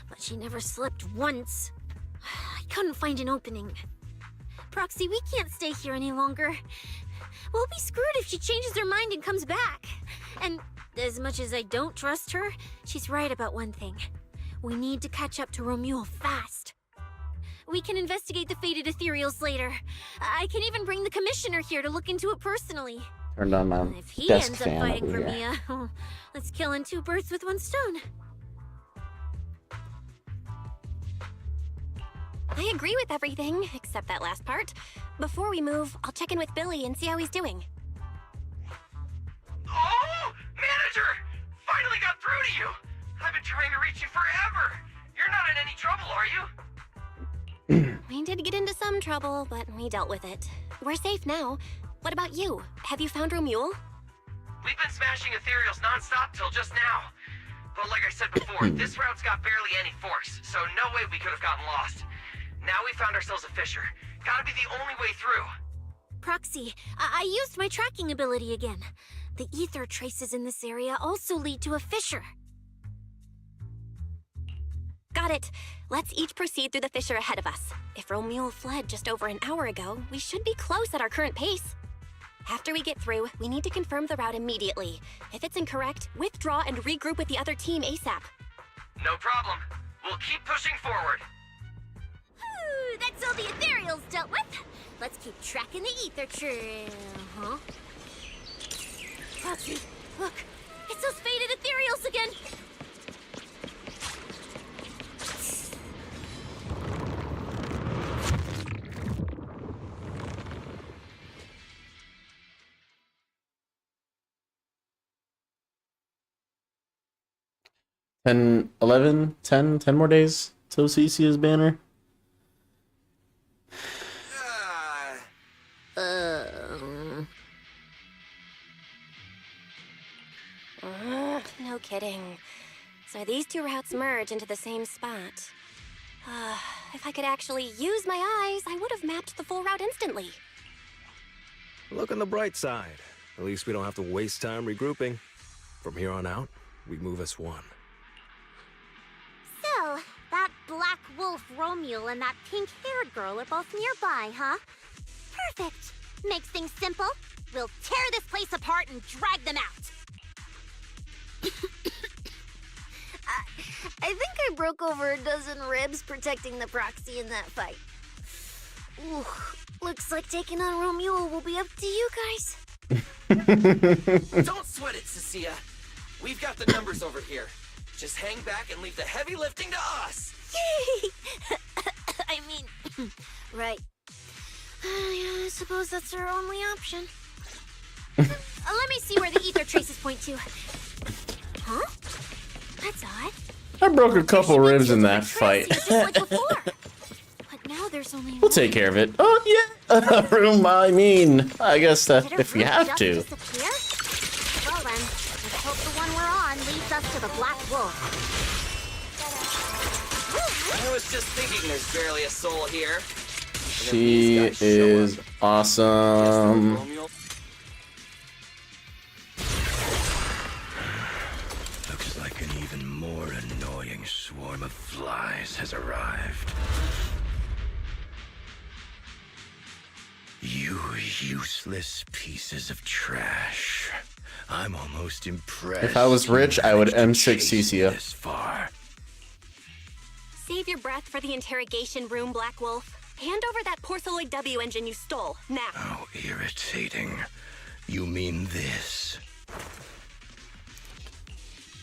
But she never slipped once. I couldn't find an opening. Proxy, we can't stay here any longer. We'll be screwed if she changes her mind and comes back. And as much as I don't trust her, she's right about one thing. We need to catch up to Romuald fast. We can investigate the faded ethereals later. I can even bring the commissioner here to look into it personally. Turned on my If he desk ends up fan fighting over for here. Mia, let's kill in 2 birds with 1 stone. I agree with everything, except that last part. Before we move, I'll check in with Billy and see how he's doing. Oh! Manager! Finally got through to you! I've been trying to reach you forever! You're not in any trouble, are you? We did get into some trouble, but we dealt with it. We're safe now. What about you? Have you found Romuald? We've been smashing ethereals nonstop till just now. But like I said before, this route's got barely any force, so no way we could have gotten lost. Now we found ourselves a fissure. Gotta be the only way through. Proxy, I used my tracking ability again. The ether traces in this area also lead to a fissure. Got it. Let's each proceed through the fissure ahead of us. If Romuald fled just over an hour ago, we should be close at our current pace. After we get through, we need to confirm the route immediately. If it's incorrect, withdraw and regroup with the other team ASAP. No problem. We'll keep pushing forward. Ooh, that's all the ethereals dealt with. Let's keep tracking the ether trail, huh? Proxy, look. It's those faded ethereals again. Ten, 11, 10 more days till Cecia's banner. No kidding. So these 2 routes merge into the same spot. If I could actually use my eyes, I would have mapped the full route instantly. Look on the bright side. At least we don't have to waste time regrouping. From here on out, we move as one. So, that Black Wolf Romuald and that pink-haired girl are both nearby, huh? Perfect. Makes things simple. We'll tear this place apart and drag them out. I think I broke over a dozen ribs protecting the proxy in that fight. Ooh, looks like taking on Romulo will be up to you guys. Don't sweat it, Cecilia. We've got the numbers over here. Just hang back and leave the heavy lifting to us. Yay! I mean, right. Yeah, I suppose that's our only option. Let me see where the ether traces point to. Huh? That's odd. I broke a couple ribs in that fight. Just like before. But now there's only We'll take care of it. Oh, yeah. Room, I mean, I guess that if we have to. Disappear? Well then, let's hope the one we're on leads us to the Black Wolf. I was just thinking there's barely a soul here. She is awesome. Looks like an even more annoying swarm of flies has arrived. You useless pieces of trash. I'm almost impressed. If I was rich, I would M6 Cecilia. This far. Save your breath for the interrogation room, Black Wolf. Hand over that Porceloid W engine you stole, now. How irritating. You mean this?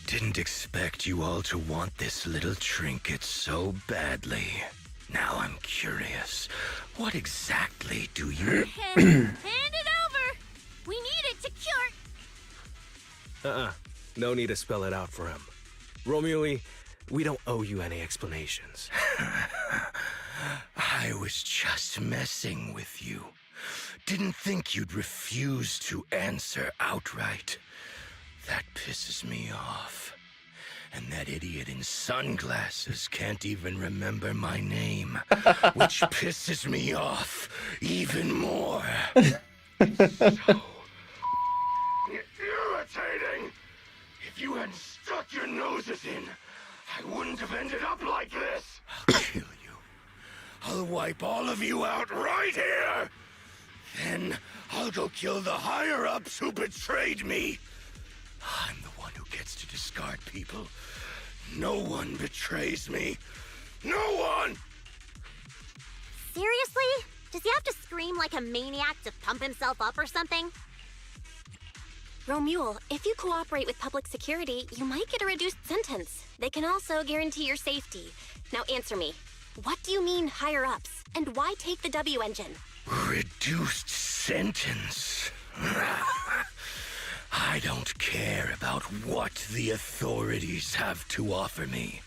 Didn't expect you all to want this little trinket so badly. Now I'm curious. What exactly do you... Hand it over! We need it to cure... No need to spell it out for him. Romuli, we don't owe you any explanations. I was just messing with you. Didn't think you'd refuse to answer outright. That pisses me off. And that idiot in sunglasses can't even remember my name, which pisses me off even more. So irritating. If you hadn't stuck your noses in, I wouldn't have ended up like this. I'll kill you. I'll wipe all of you out right here. Then I'll go kill the higher-ups who betrayed me. I'm the one who gets to discard people. No one betrays me. No one! Seriously? Does he have to scream like a maniac to pump himself up or something? Romule, if you cooperate with public security, you might get a reduced sentence. They can also guarantee your safety. Now answer me. What do you mean higher-ups? And why take the W engine? Reduced sentence? I don't care about what the authorities have to offer me.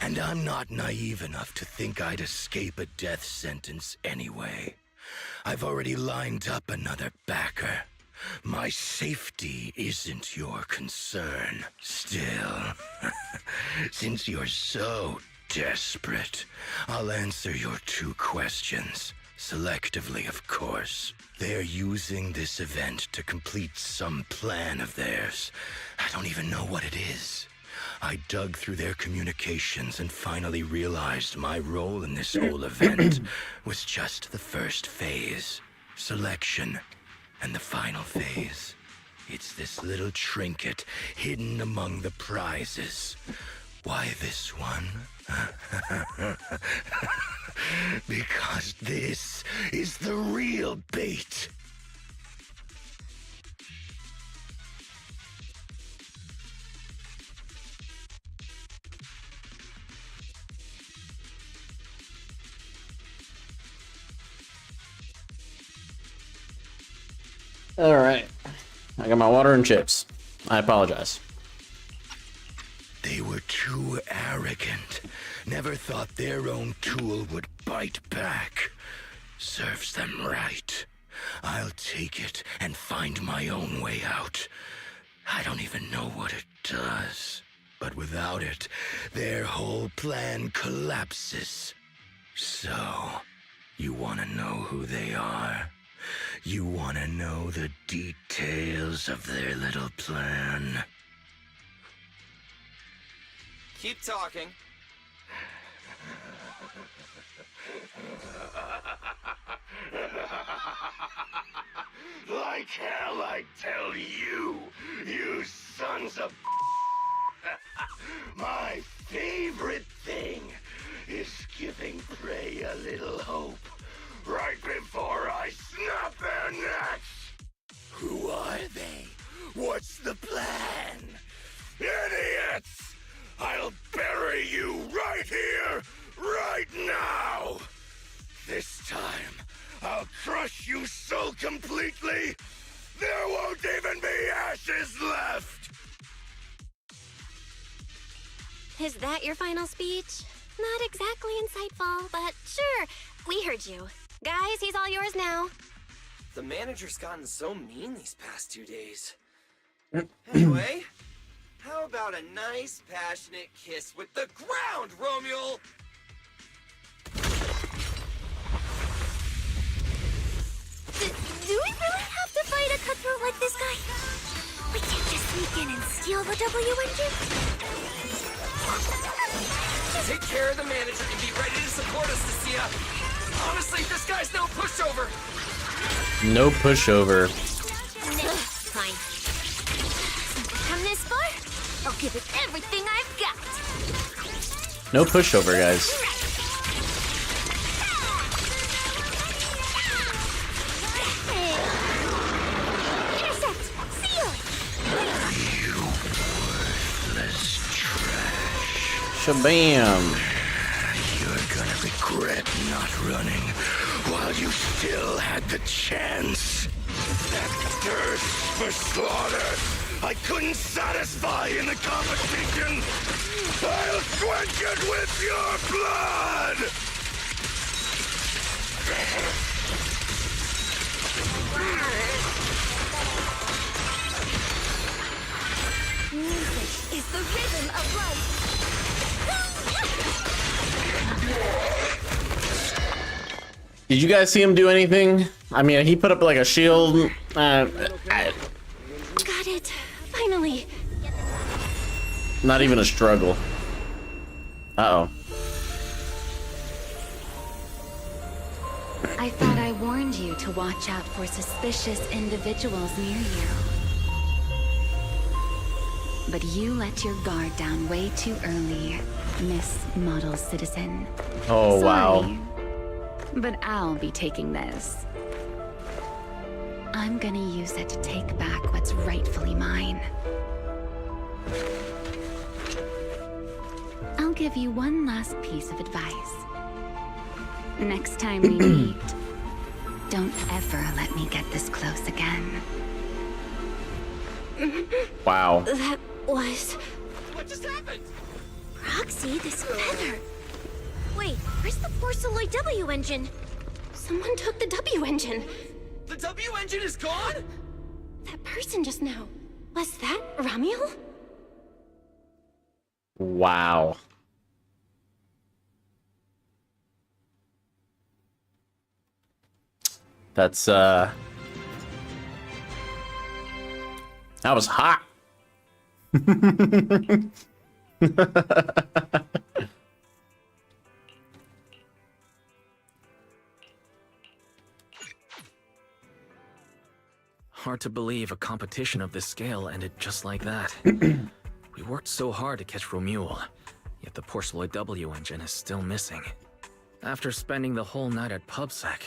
And I'm not naive enough to think I'd escape a death sentence anyway. I've already lined up another backer. My safety isn't your concern. Still, since you're so desperate, I'll answer your 2 questions. Selectively, of course. They're using this event to complete some plan of theirs. I don't even know what it is. I dug through their communications and finally realized my role in this whole event was just the first phase. Selection. And the final phase. It's this little trinket hidden among the prizes. Why this one? Because this is the real bait. All right. I got my water and chips. I apologize. They were too arrogant. Never thought their own tool would bite back. Serves them right. I'll take it and find my own way out. I don't even know what it does. But without it, their whole plan collapses. So, you want to know who they are? You want to know the details of their little plan? Keep talking. Like hell, I tell you, you sons of... My favorite right here, right now! This time, I'll crush you so completely, there won't even be ashes left! Is that your final speech? Not exactly insightful, but sure, we heard you. Guys, he's all yours now. The manager's gotten so mean these past 2 days. Anyway, how about a nice, passionate kiss with the ground, Romule? Do we really have to fight a cutthroat like this guy? We can't just sneak in and steal the W engine? Take care of the manager and be ready to support us, Nasia. Honestly, this guy's no pushover. No pushover. Fine. Come this far? I'll give it everything I've got. No pushover, guys. Intercept! Seal! You worthless trash. Shabam! You're gonna regret not running while you still had the chance. That thirst for slaughter I couldn't satisfy in the competition. I'll quench it with your blood! Music is the rhythm of life. Did you guys see him do anything? I mean, he put up like a shield. Got it. Finally. Not even a struggle. Uh-oh. I thought I warned you to watch out for suspicious individuals near you. But you let your guard down way too early, Miss Model Citizen. Oh, Sorry, wow. but I'll be taking this. I'm gonna use it to take back what's rightfully mine. I'll give you one last piece of advice. Next time we meet, don't ever let me get this close again. Wow. That was... What just happened? Roxy, this feather. Wait, where's the Porceloid W engine? Someone took the W engine. The W engine is gone? That person just now. Was that Ramiel? Wow. That's, that was hot. Hard to believe a competition of this scale ended just like that. We worked so hard to catch Romule, yet the Porceloid W engine is still missing. After spending the whole night at PubSec,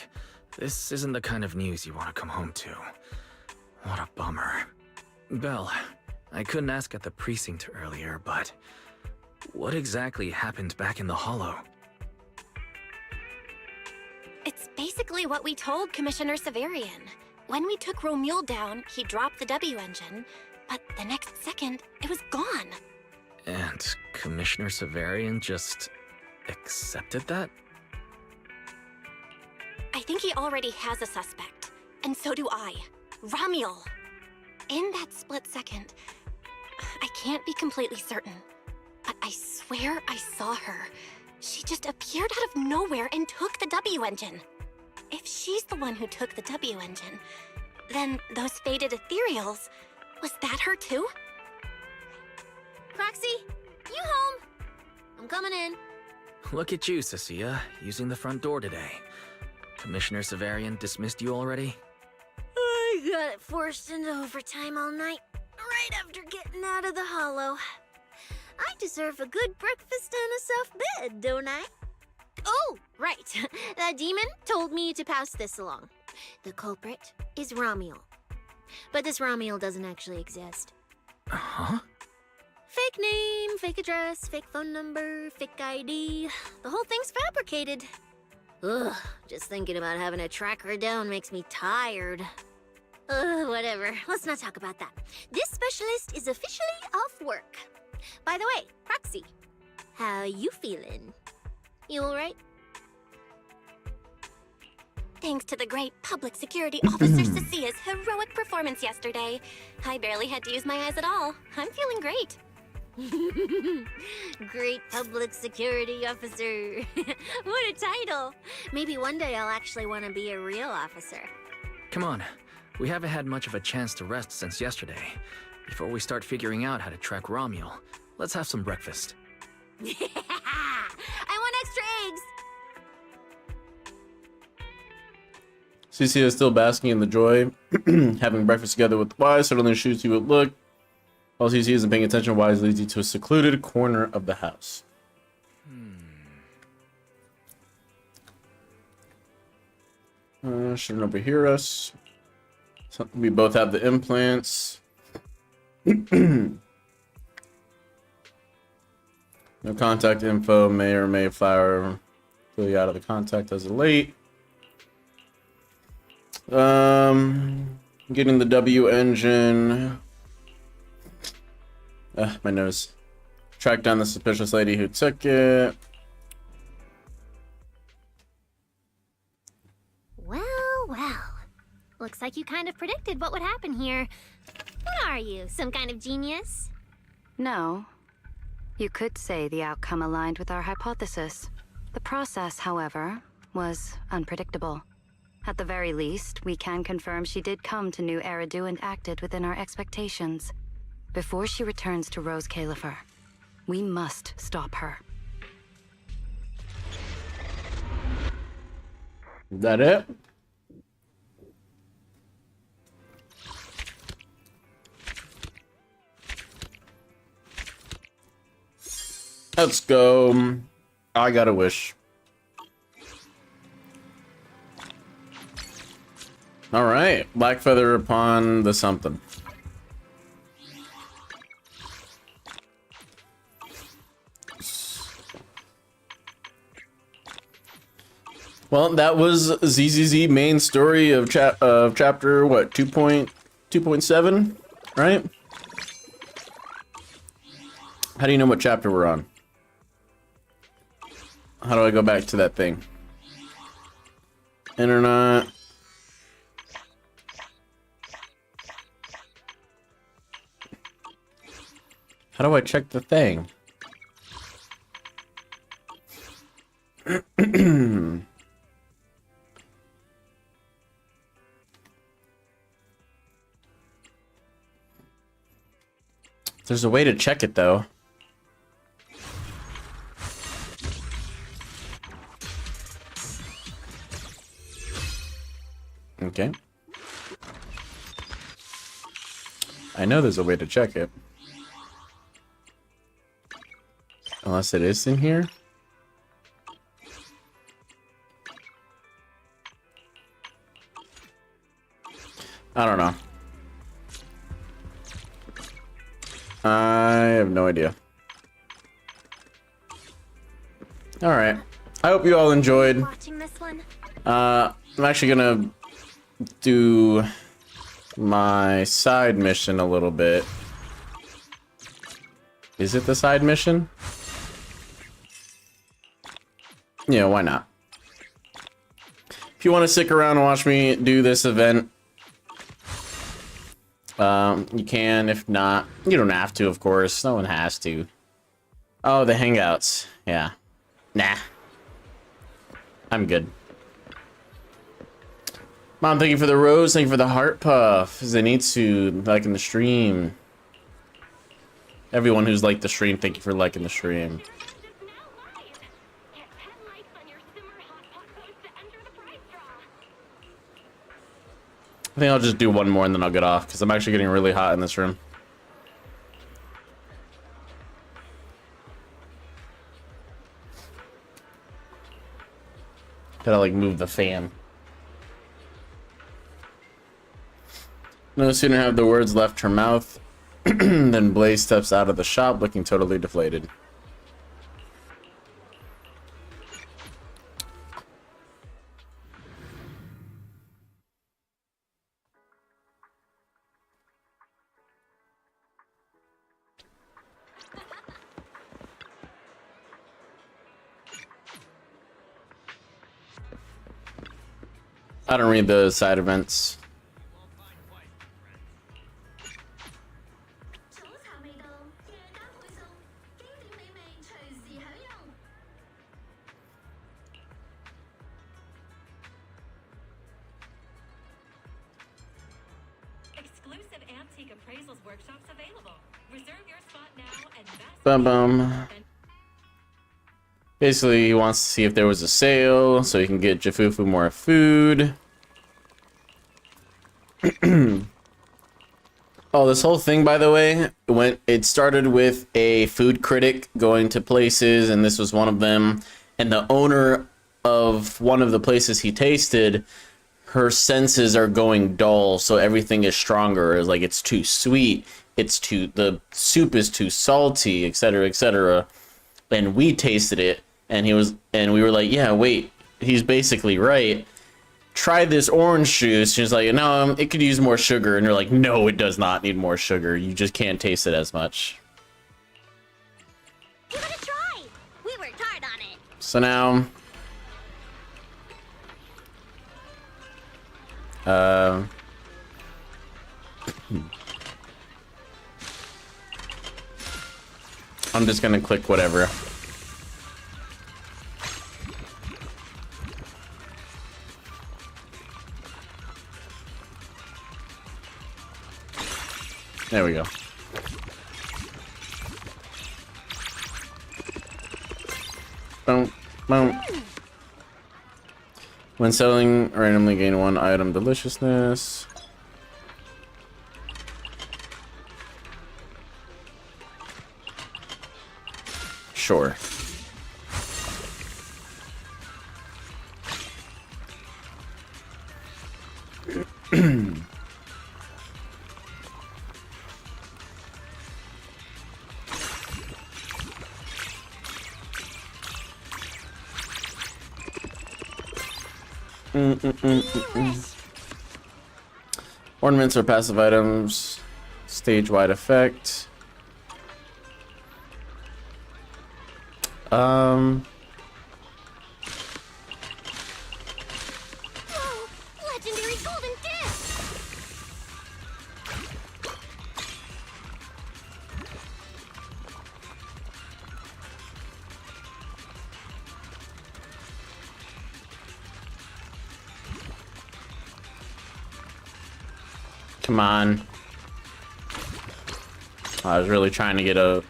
this isn't the kind of news you want to come home to. What a bummer. Belle, I couldn't ask at the precinct earlier, but what exactly happened back in the Hollow? It's basically what we told Commissioner Severian. When we took Romule down, he dropped the W engine, but the next second, it was gone. And Commissioner Severian just accepted that? I think he already has a suspect, and so do I. Ramiel. In that split second, I can't be completely certain, but I swear I saw her. She just appeared out of nowhere and took the W engine. If she's the one who took the W engine, then those faded ethereals, was that her too? Proxy, you home? I'm coming in. Look at you, Cecilia, using the front door today. Commissioner Severian dismissed you already? I got forced into overtime all night, right after getting out of the Hollow. I deserve a good breakfast and a soft bed, don't I? Oh, right. That demon told me to pass this along. The culprit is Ramiel. But this Ramiel doesn't actually exist. Huh? Fake name, fake address, fake phone number, fake ID. The whole thing's fabricated. Ugh, just thinking about having to track her down makes me tired. Whatever. Let's not talk about that. This specialist is officially off work. By the way, Proxy, how you feeling? You alright? Thanks to the great public security officer Cecia's heroic performance yesterday, I barely had to use my eyes at all. I'm feeling great. Great public security officer. What a title. Maybe one day I'll actually want to be a real officer. Come on. We haven't had much of a chance to rest since yesterday. Before we start figuring out how to track Romuel, let's have some breakfast. I want extra eggs. Cece is still basking in the joy. Having breakfast together with Wise suddenly shoots you a look. While Cece isn't paying attention, Wise leads you to a secluded corner of the house. Shouldn't overhear us. So we both have the implants. No contact info. May or may flower. Fill you out of the contact as of late. Getting the W engine. My nose. Track down the suspicious lady who took it. Well. Looks like you kind of predicted what would happen here. What are you, some kind of genius? No. You could say the outcome aligned with our hypothesis. The process, however, was unpredictable. At the very least, we can confirm she did come to New Eridu and acted within our expectations. Before she returns to Rose Califer, we must stop her. Is that it? Let's go. I got a wish. All right, black feather upon the something. Well, that was ZZZ main story of chapter what 2.7, right? How do you know what chapter we're on? How do I go back to that thing? Internet. How do I check the thing? There's a way to check it though. Okay. I know there's a way to check it. Unless it is in here. I don't know. I have no idea. All right. I hope you all enjoyed. Watching this one? I'm actually gonna do my side mission a little bit. Is it the side mission? Yeah, why not? If you want to stick around and watch me do this event, you can. If not, you don't have to, of course. No one has to. Oh, the hangouts. Yeah. Nah. I'm good. Mom, thank you for the rose. Thank you for the heart puff. Zenitsu, liking the stream. Everyone who's liked the stream, thank you for liking the stream. I think I'll just do one more and then I'll get off because I'm actually getting really hot in this room. Gotta like move the fan. No sooner have the words left her mouth Then Blaze steps out of the shop looking totally deflated. I don't read the side events. Exclusive antique appraisals workshops available. Reserve your spot now and Bum bum. Basically, he wants to see if there was a sale so he can get Jafufu more food. Oh, this whole thing, by the way, it started with a food critic going to places, and this was one of them. And the owner of one of the places he tasted, her senses are going dull, so everything is stronger. It's like it's too sweet, the soup is too salty, etc., etc. And we tasted it, and we were like, yeah, wait, he's basically right. Try this orange juice. She's like, no, it could use more sugar. And you're like, no, it does not need more sugar. You just can't taste it as much. Give it a try. We worked hard on it. So now, I'm just gonna click whatever. There we go. Boom, boom. When selling, randomly gain 1 item deliciousness. Sure. Ornaments are passive items. Stage-wide effect. Whoa, legendary golden disc. Come on. I was really trying to get a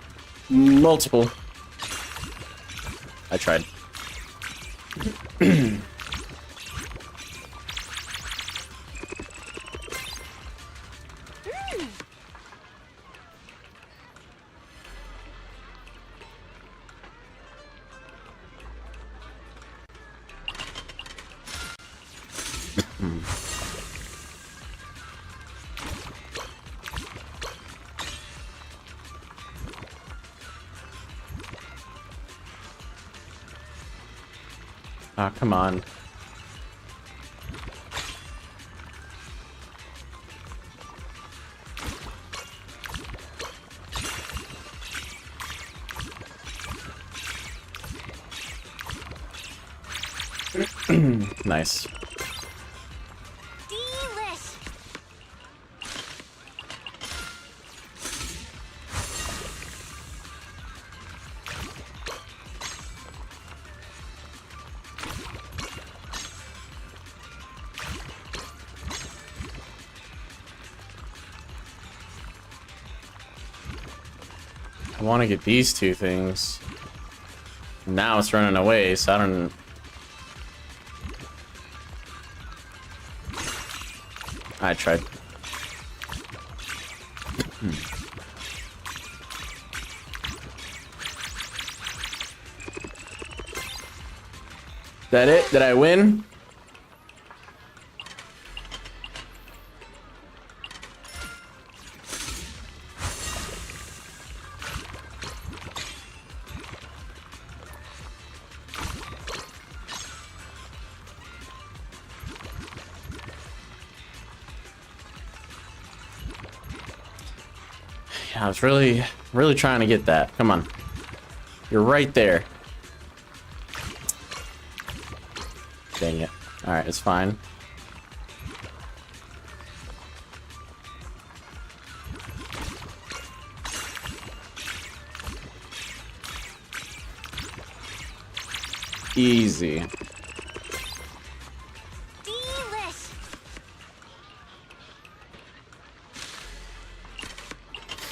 multiple. I tried. Ah, come on. Nice. Delish. I want to get these 2 things. Now it's running away, so I don't... I tried. That it? Did I win? I was really trying to get that. Come on. You're right there. Dang it. Alright, it's fine. Easy. Delish.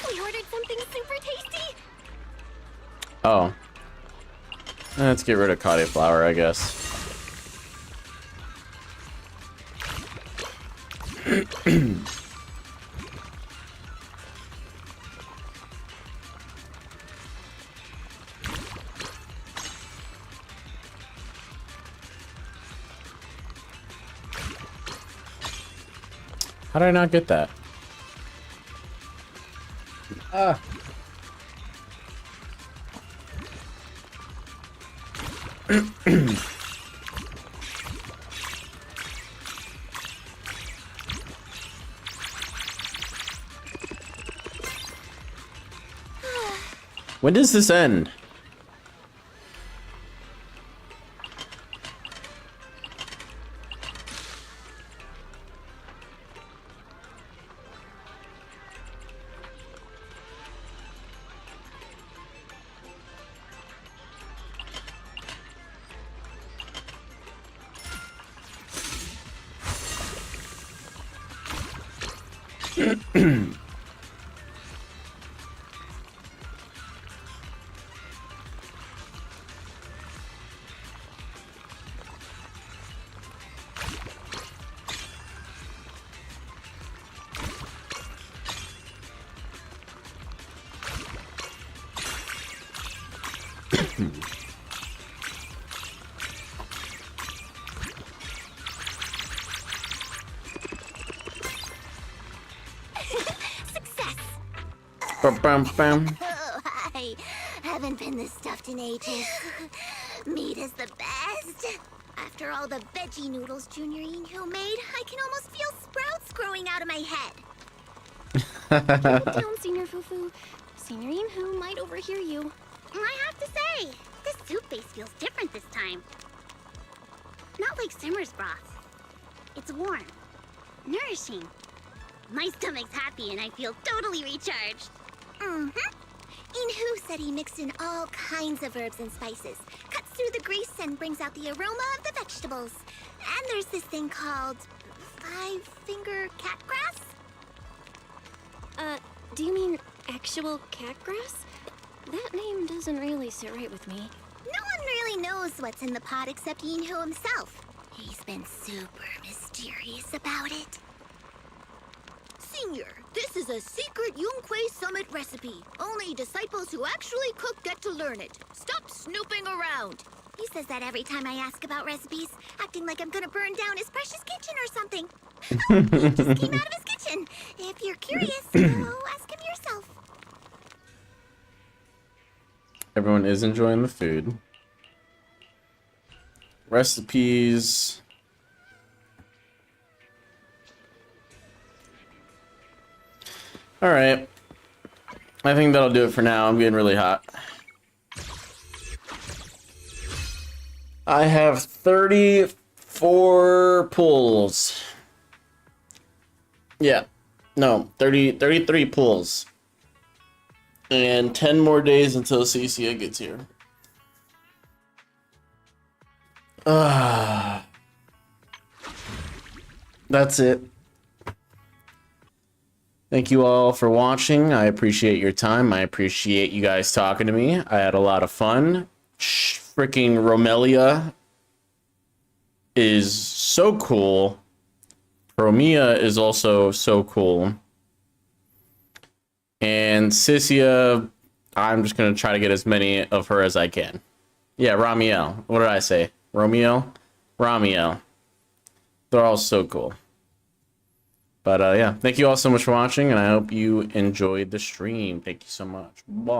We ordered something super tasty. Oh. Let's get rid of cauliflower, I guess. How did I not get that? Ah. When does this end? Success. Bum, bum, bum. Oh, I haven't been this stuffed in ages. Meat is the best. After all the veggie noodles Junior Inho made, I can almost feel sprouts growing out of my head. Calm down, Senior Fufu. Senior Inhu might overhear you. I have to say, this soup base feels different this time. Not like Simmer's broth. It's warm, nourishing. My stomach's happy and I feel totally recharged. Inhu said he mixed in all kinds of herbs and spices, cuts through the grease and brings out the aroma of the vegetables. And there's this thing called five-finger catgrass? Do you mean actual cat grass? That name doesn't really sit right with me. No one really knows what's in the pot except Inhu himself. He's been super mysterious about it. Senior, this is a secret Yunquei Summit recipe. Only disciples who actually cook get to learn it. Stop snooping around. He says that every time I ask about recipes, acting like I'm gonna burn down his precious kitchen or something. He just came out of his kitchen. If you're curious, go ask him yourself. Everyone is enjoying the food. Recipes. Alright. I think that'll do it for now. I'm getting really hot. I have 34 pulls. Yeah. No, 33 pulls. And 10 more days until CCA gets here. That's it. Thank you all for watching. I appreciate your time. I appreciate you guys talking to me. I had a lot of fun. Freaking Romelia is so cool. Romia is also so cool. And Sissia, I'm just going to try to get as many of her as I can. Yeah, Ramiel. What did I say? Romeo? Ramiel. They're all so cool. But yeah, thank you all so much for watching, and I hope you enjoyed the stream. Thank you so much. Bye.